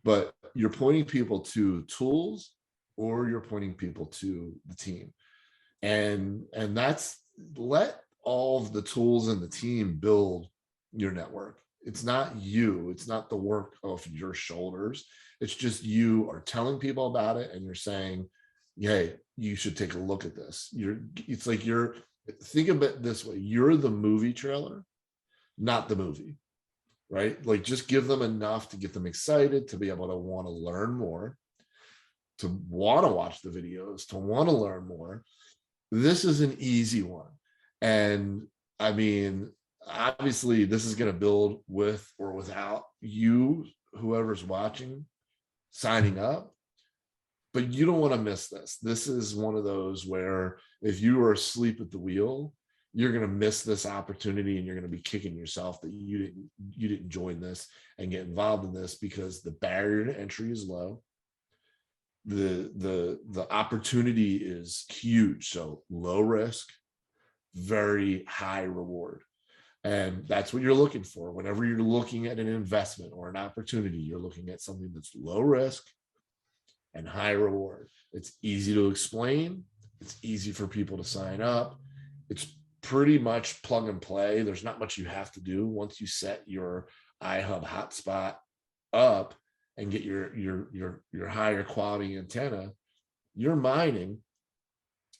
[SPEAKER 1] But you're pointing people to tools, or you're pointing people to the team. And that's, let all of the tools in the team build your network. It's not you. It's not the work of your shoulders. It's just you are telling people about it, and you're saying, hey, you should take a look at this. It's like think of it this way. You're the movie trailer, not the movie, right? Like, just give them enough to get them excited, to be able to want to learn more, to want to watch the videos, to want to learn more. This is an easy one. And I mean, obviously this is going to build with or without you, whoever's watching, signing up. But you don't want to miss this. This is one of those where if you are asleep at the wheel, you're going to miss this opportunity, and you're going to be kicking yourself that you didn't join this and get involved in this, because the barrier to entry is low. The opportunity is huge. So low risk, very high reward. And that's what you're looking for. Whenever you're looking at an investment or an opportunity, you're looking at something that's low risk and high reward. It's easy to explain. It's easy for people to sign up. It's pretty much plug and play. There's not much you have to do once you set your iHUB hotspot up and get your higher quality antenna. You're mining,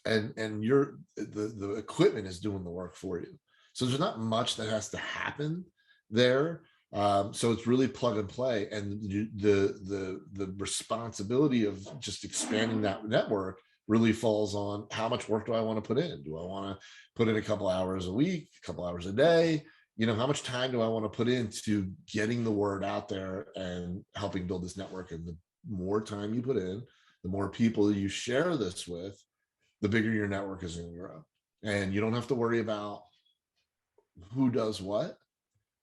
[SPEAKER 1] and the equipment is doing the work for you. So there's not much that has to happen there. So it's really plug and play, and the responsibility of just expanding that network really falls on how much work do I want to put in? Do I want to put in a couple hours a week, a couple hours a day? How much time do I want to put into getting the word out there and helping build this network? And the more time you put in, the more people you share this with, the bigger your network is going to grow. And you don't have to worry about who does what.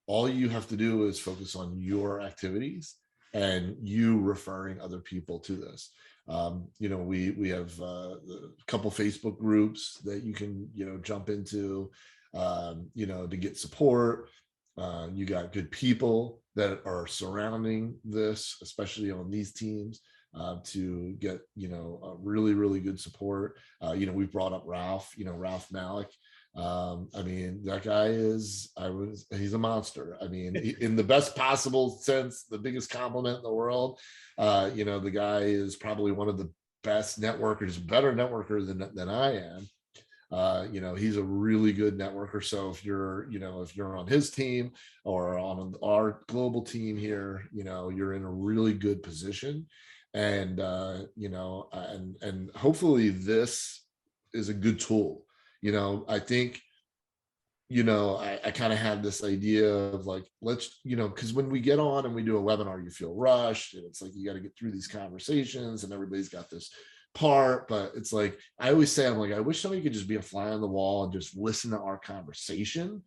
[SPEAKER 1] All you have to do is focus on your activities and you referring other people to this. We have a couple Facebook groups that you can, jump into, to get support. You got good people that are surrounding this, especially on these teams, to get, really, really good support. We brought up Ralph Malik. That guy he's a monster. In the best possible sense, the biggest compliment in the world. The guy is probably one of the best networkers, better networker than I am. He's a really good networker. So if you're on his team or on our global team here, you're in a really good position. And and hopefully this is a good tool. I think, I kind of have this idea of like, let's, because when we get on and we do a webinar, you feel rushed, and it's like, you got to get through these conversations and everybody's got this part. But it's like, I always say, I'm like, I wish somebody could just be a fly on the wall and just listen to our conversation.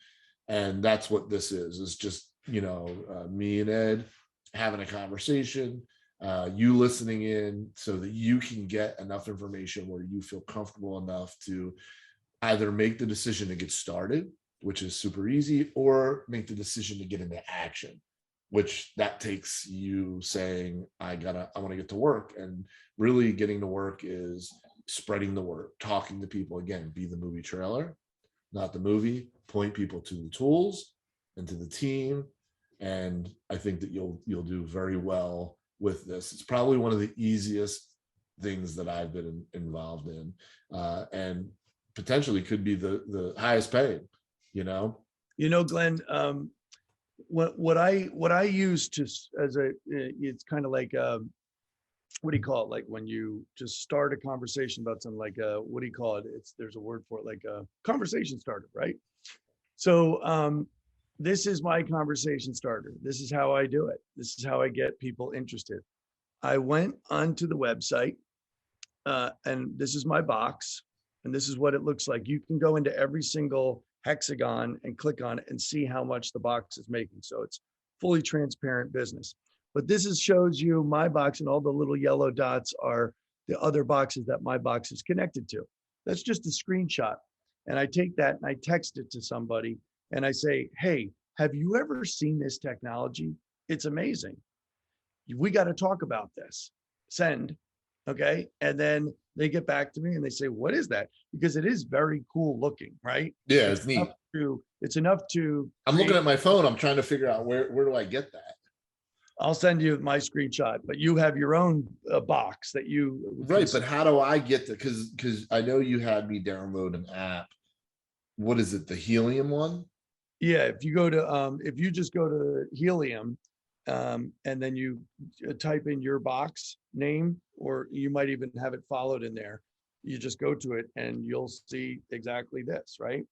[SPEAKER 1] And that's what this is. It's just, me and Ed having a conversation, you listening in so that you can get enough information where you feel comfortable enough to either make the decision to get started, which is super easy, or make the decision to get into action, which that takes you saying, I want to get to work. And really getting to work is spreading the word, talking to people. Again, be the movie trailer, not the movie. Point people to the tools and to the team. And I think that you'll do very well with this. It's probably one of the easiest things that I've been involved in, and potentially could be the highest paid.
[SPEAKER 2] Glenn, what I use to it's kind of like what do you call it? Like when you just start a conversation about something, like what do you call it? There's a word for it, like a conversation starter, right? So this is my conversation starter. This is how I do it. This is how I get people interested. I went onto the website, and this is my box, and this is what it looks like. You can go into every single hexagon and click on it and see how much the box is making. So it's fully transparent business. But this shows you my box, and all the little yellow dots are the other boxes that my box is connected to. That's just a screenshot. And I take that and I text it to somebody and I say, hey, have you ever seen this technology? It's amazing. We got to talk about this. Send. Okay. And then they get back to me and they say, what is that? Because it is very cool looking, right?
[SPEAKER 1] Yeah, it's neat.
[SPEAKER 2] It's enough to.
[SPEAKER 1] I'm looking at my phone. I'm trying to figure out where do I get that?
[SPEAKER 2] I'll send you my screenshot, but you have your own box that you.
[SPEAKER 1] Right. But how do I get that? Because I know you had me download an app. What is it? The Helium one?
[SPEAKER 2] Yeah. If you just go to Helium, and then you type in your box name, or you might even have it followed in there. You just go to it and you'll see exactly this, right?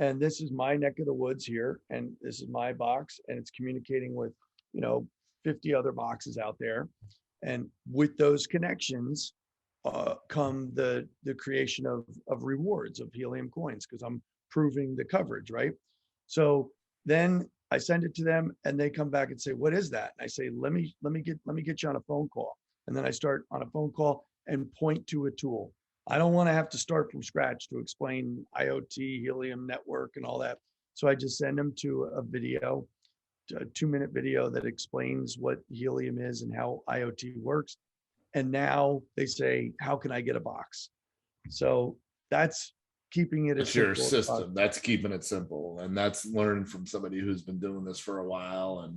[SPEAKER 2] and this is my neck of the woods here, and this is my box, and it's communicating with, 50 other boxes out there. And with those connections come the creation of rewards, of helium coins, because I'm proving the coverage, right? So then I send it to them, and they come back and say, "What is that?" And I say, "Let me get you on a phone call." And then I start on a phone call and point to a tool. I don't want to have to start from scratch to explain IoT, helium network, and all that. So I just send them to a video, a 2-minute video that explains what helium is and how IoT works. And now they say, "How can I get a box?" So that's keeping it as
[SPEAKER 1] It's your
[SPEAKER 2] simple as
[SPEAKER 1] system.
[SPEAKER 2] possible.
[SPEAKER 1] That's keeping it simple. And that's learned from somebody who's been doing this for a while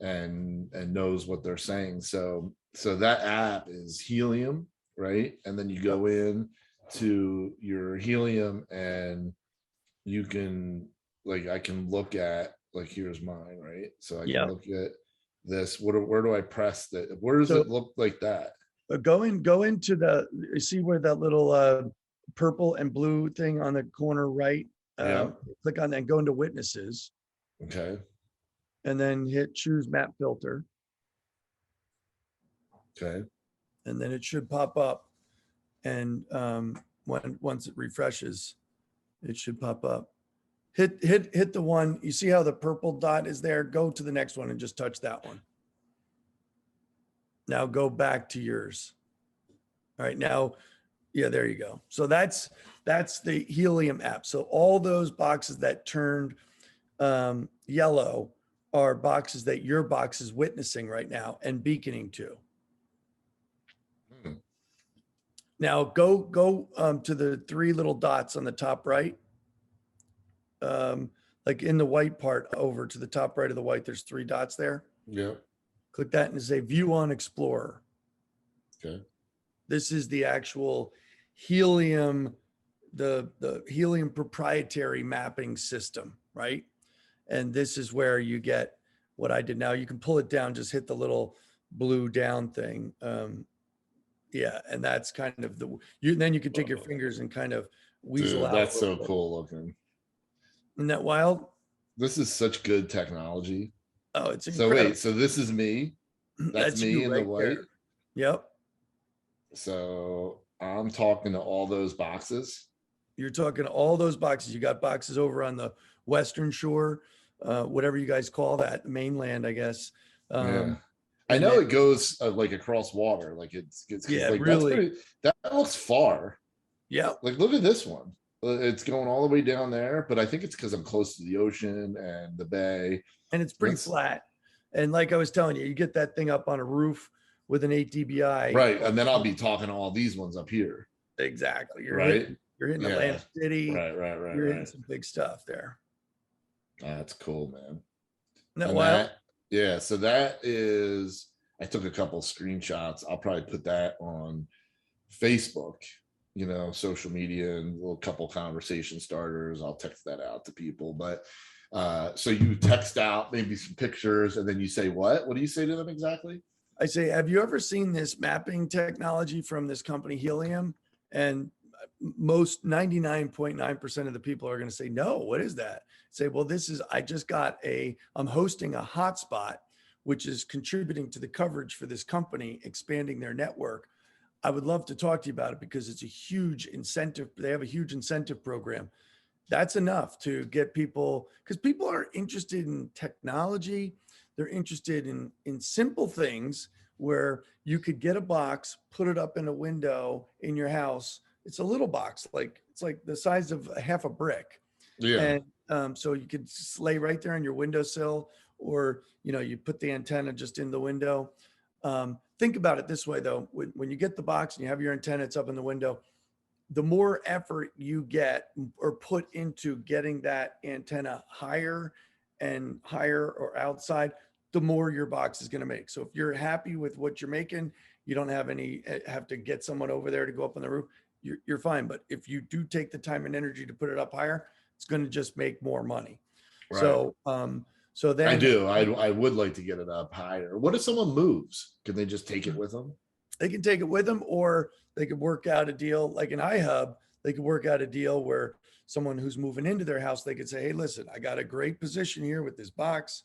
[SPEAKER 1] and knows what they're saying. So that app is Helium, right? And then you go in to your Helium and you can, like, I can look at, like, here's mine, right? So I can
[SPEAKER 2] Yeah.
[SPEAKER 1] look at this. Where do I press that? Where does
[SPEAKER 2] So
[SPEAKER 1] it look like that?
[SPEAKER 2] go into you see where that little purple and blue thing on the corner right?
[SPEAKER 1] Yeah.
[SPEAKER 2] Click on that and go into witnesses,
[SPEAKER 1] Okay.
[SPEAKER 2] and then hit choose map filter.
[SPEAKER 1] Okay.
[SPEAKER 2] And then it should pop up. And once it refreshes, it should pop up. Hit the one. You see how the purple dot is there? Go to the next one and just touch that one. Now go back to yours. All right, now, yeah, there you go. So that's the Helium app. So all those boxes that turned yellow are boxes that your box is witnessing right now and beaconing to.
[SPEAKER 1] Hmm.
[SPEAKER 2] Now go to the 3 little dots on the top right. Like in the white part, over to the top right of the white, there's 3 dots there.
[SPEAKER 1] Yeah.
[SPEAKER 2] Click that and say view on Explorer.
[SPEAKER 1] Okay.
[SPEAKER 2] This is the actual helium, the helium proprietary mapping system, right? And this is where you get what I did. Now you can pull it down, just hit the little blue down thing. Yeah, and that's kind of then you can take your fingers and kind of weasel
[SPEAKER 1] Dude,
[SPEAKER 2] out.
[SPEAKER 1] that's so cool looking.
[SPEAKER 2] Isn't that wild?
[SPEAKER 1] This is such good technology.
[SPEAKER 2] Oh, it's
[SPEAKER 1] So
[SPEAKER 2] incredible.
[SPEAKER 1] wait, so this is me. That's me
[SPEAKER 2] you
[SPEAKER 1] in the
[SPEAKER 2] right
[SPEAKER 1] white.
[SPEAKER 2] there. Yep.
[SPEAKER 1] So I'm talking to all those boxes.
[SPEAKER 2] You're talking all those boxes. You got boxes over on the Western Shore, whatever you guys call that, mainland, I guess.
[SPEAKER 1] Yeah. I
[SPEAKER 2] and
[SPEAKER 1] know
[SPEAKER 2] then-
[SPEAKER 1] it goes like across water. Like it's
[SPEAKER 2] Yeah,
[SPEAKER 1] like
[SPEAKER 2] really.
[SPEAKER 1] that looks far.
[SPEAKER 2] Yeah.
[SPEAKER 1] Like look at this one. It's going all the way down there, but I think it's because I'm close to the ocean and the bay.
[SPEAKER 2] And it's pretty flat. And like I was telling you, you get that thing up on a roof with an 8 dBi.
[SPEAKER 1] Right. And then I'll be talking to all these ones up here.
[SPEAKER 2] Exactly. You're
[SPEAKER 1] right.
[SPEAKER 2] hitting Atlantic City.
[SPEAKER 1] Right.
[SPEAKER 2] You're hitting some big stuff there.
[SPEAKER 1] That's cool, man.
[SPEAKER 2] Isn't that wild?
[SPEAKER 1] Yeah. So that is, I took a couple screenshots. I'll probably put that on Facebook, social media, and a little couple conversation starters. I'll text that out to people. But so you text out maybe some pictures and then you say what? What do you say to them exactly?
[SPEAKER 2] I say, have you ever seen this mapping technology from this company, Helium? And most 99.9% of the people are going to say, no, what is that? Say, well, I'm hosting a hotspot, which is contributing to the coverage for this company, expanding their network. I would love to talk to you about it because it's a huge incentive. They have a huge incentive program. That's enough to get people, because people are interested in technology. They're interested in simple things where you could get a box, put it up in a window in your house. It's a little box, it's like the size of half a brick.
[SPEAKER 1] Yeah.
[SPEAKER 2] And so you could lay right there on your windowsill, or you put the antenna just in the window. Think about it this way, though. When you get the box and you have your antenna, it's up in the window, the more effort you get or put into getting that antenna higher and higher or outside, the more your box is going to make. So if you're happy with what you're making, you don't have to get someone over there to go up on the roof, you're fine. But if you do take the time and energy to put it up higher, it's going to just make more money. Right. So then
[SPEAKER 1] I would like to get it up higher. What if someone moves? Can they just take it with them?
[SPEAKER 2] They can take it with them, or they could work out a deal like an IHUB. They could work out a deal where someone who's moving into their house, they could say, hey, listen, I got a great position here with this box.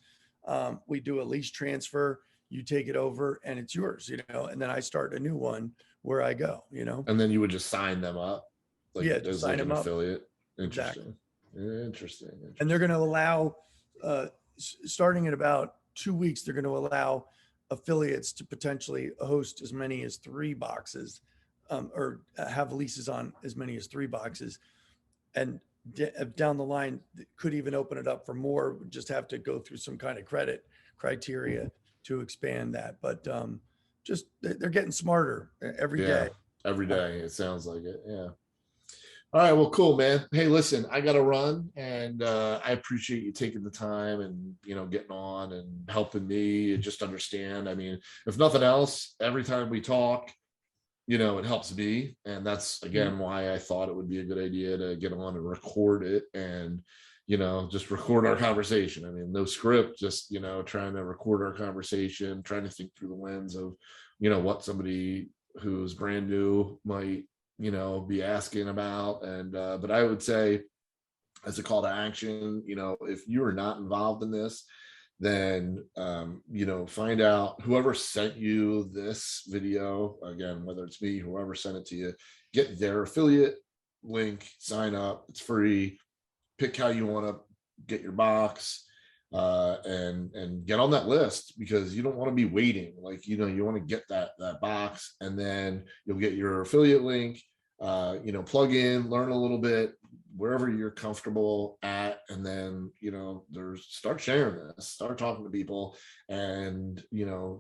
[SPEAKER 2] We do a lease transfer, you take it over and it's yours, and then I start a new one where I go,
[SPEAKER 1] And then you would just sign them up, like
[SPEAKER 2] Yeah, just
[SPEAKER 1] as
[SPEAKER 2] sign
[SPEAKER 1] like an
[SPEAKER 2] them up.
[SPEAKER 1] affiliate.
[SPEAKER 2] Exactly.
[SPEAKER 1] Interesting. Interesting.
[SPEAKER 2] And they're going
[SPEAKER 1] Interesting.
[SPEAKER 2] to allow, starting in about 2 weeks, they're going to allow affiliates to potentially host as many as 3 boxes, or have leases on as many as 3 boxes. And down the line, could even open it up for more. Would just have to go through some kind of credit criteria to expand that. But just they're getting smarter every
[SPEAKER 1] Yeah,
[SPEAKER 2] day.
[SPEAKER 1] every day. It sounds like it. Yeah. All right, well, cool, man. Hey, listen, I gotta run, and I appreciate you taking the time and getting on and helping me and just understand. I mean, if nothing else, every time we talk, it helps me, and that's again why I thought it would be a good idea to get on and record it, and just record our conversation. I mean, no script, just trying to record our conversation, trying to think through the lens of what somebody who's brand new might be asking about. And but I would say, as a call to action, if you are not involved in this, then find out whoever sent you this video, again, whether it's me, whoever sent it to you, get their affiliate link, sign up, it's free, pick how you want to get your box, and get on that list, because you don't want to be waiting. Like, you want to get that box, and then you'll get your affiliate link, plug in, learn a little bit wherever you're comfortable at, and then start sharing this, start talking to people, and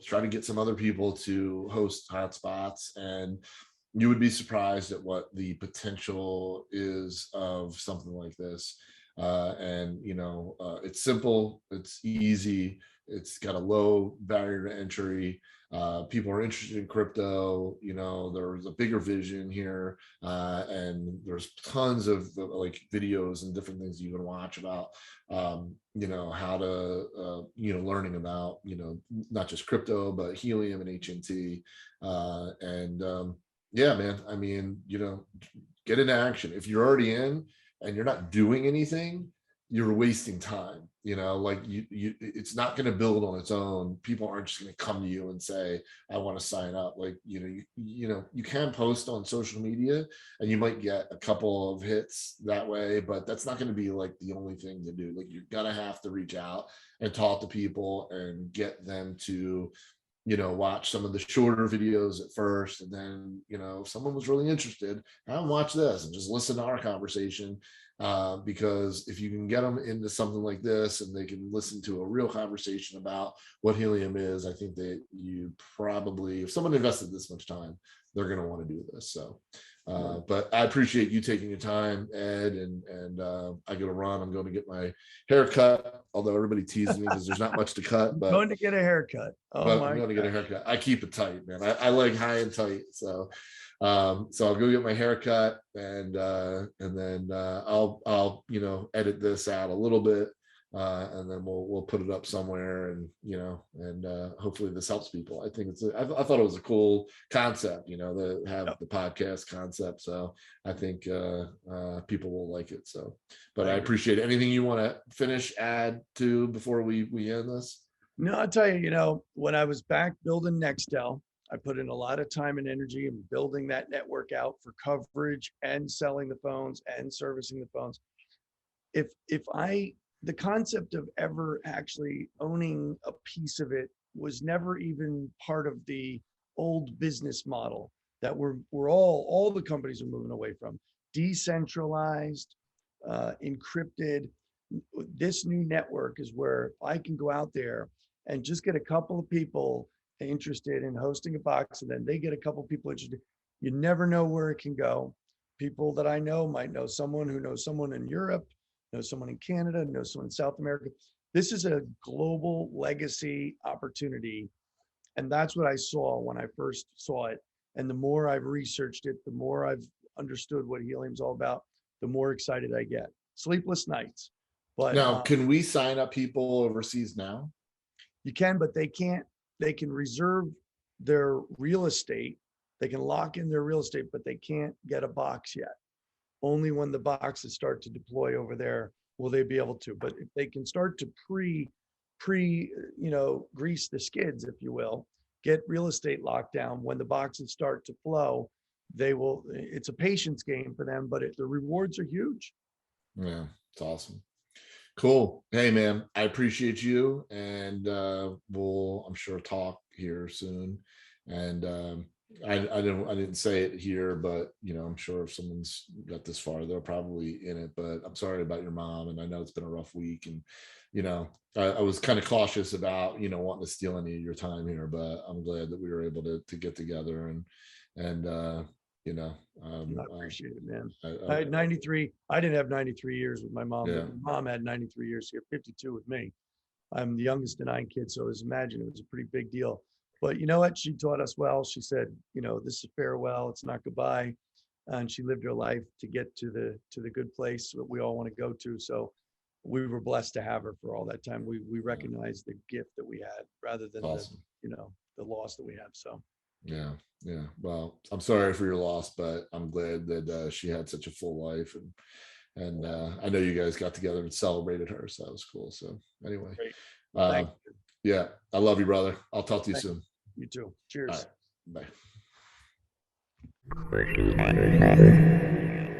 [SPEAKER 1] try to get some other people to host hotspots. And you would be surprised at what the potential is of something like this. And it's simple, it's easy, it's got a low barrier to entry. People are interested in crypto. There's a bigger vision here, and there's tons of like videos and different things you can watch about how to learning about not just crypto but helium and HNT. Yeah, man, I mean, get into action. If you're already in and you're not doing anything, you're wasting time. Like it's not going to build on its own. People aren't just going to come to you and say, I want to sign up. Like, you can post on social media and you might get a couple of hits that way, but that's not going to be like the only thing to do. Like, you're gonna have to reach out and talk to people and get them to watch some of the shorter videos at first. And then, if someone was really interested, have them watch this and just listen to our conversation. Because if you can get them into something like this and they can listen to a real conversation about what helium is, I think that you probably, if someone invested this much time, they're going to want to do this. So, but I appreciate you taking your time, Ed, and I got to run. I'm going to get my hair cut, although everybody teases me because there's not much to cut. But
[SPEAKER 2] Going to get a haircut.
[SPEAKER 1] but I'm going to get a haircut. I keep it tight, man. I like high and tight. So I'll go get my haircut, and then I'll edit this out a little bit, and then we'll put it up somewhere, and hopefully this helps people. I think I thought it was a cool concept, to have the podcast concept. So I think people will like it. So, but I appreciate it. Anything you want to finish, add to before we end this?
[SPEAKER 2] No, I'll tell you, when I was back building Nextel, I put in a lot of time and energy in building that network out for coverage and selling the phones and servicing the phones. The concept of ever actually owning a piece of it was never even part of the old business model that all the companies are moving away from. Decentralized, encrypted. This new network is where I can go out there and just get a couple of people interested in hosting a box, and then they get a couple of people interested. You never know where it can go. People that I know might know someone who knows someone in Europe, knows someone in Canada, knows someone in South America. This is a global legacy opportunity. And that's what I saw when I first saw it. And the more I've researched it, the more I've understood what helium's all about, the more excited I get. Sleepless nights. But
[SPEAKER 1] now, can we sign up people overseas now?
[SPEAKER 2] You can, but they can't. They can reserve their real estate. They can lock in their real estate, but they can't get a box yet. only when the boxes start to deploy over there will they be able to. But if they can start to grease the skids, if you will, get real estate locked down, when the boxes start to flow, they will, it's a patience game for them, but the rewards are huge.
[SPEAKER 1] Yeah, it's awesome. Cool. Hey man, I appreciate you, and we'll, I'm sure, talk here soon. And I didn't say it here, but I'm sure if someone's got this far, they're probably in it. But I'm sorry about your mom, and I know it's been a rough week, and I was kind of cautious about wanting to steal any of your time here, but I'm glad that we were able to get together and
[SPEAKER 2] I appreciate it, man. I had 93. I didn't have 93 years with my mom,
[SPEAKER 1] yeah.
[SPEAKER 2] but my mom had 93 years here, 52 with me. I'm the youngest of 9 kids, so imagine it was a pretty big deal. But you know what? She taught us well. She said, this is farewell. It's not goodbye. And she lived her life to get to the good place that we all want to go to. So we were blessed to have her for all that time. We recognize the gift that we had rather than
[SPEAKER 1] Awesome.
[SPEAKER 2] the loss that we have. So
[SPEAKER 1] yeah. Well, I'm sorry for your loss, but I'm glad that she had such a full life, and I know you guys got together and celebrated her, so that was cool. So anyway, yeah, I love you, brother. I'll talk to you soon.
[SPEAKER 2] You too. Cheers.
[SPEAKER 1] All right. Bye.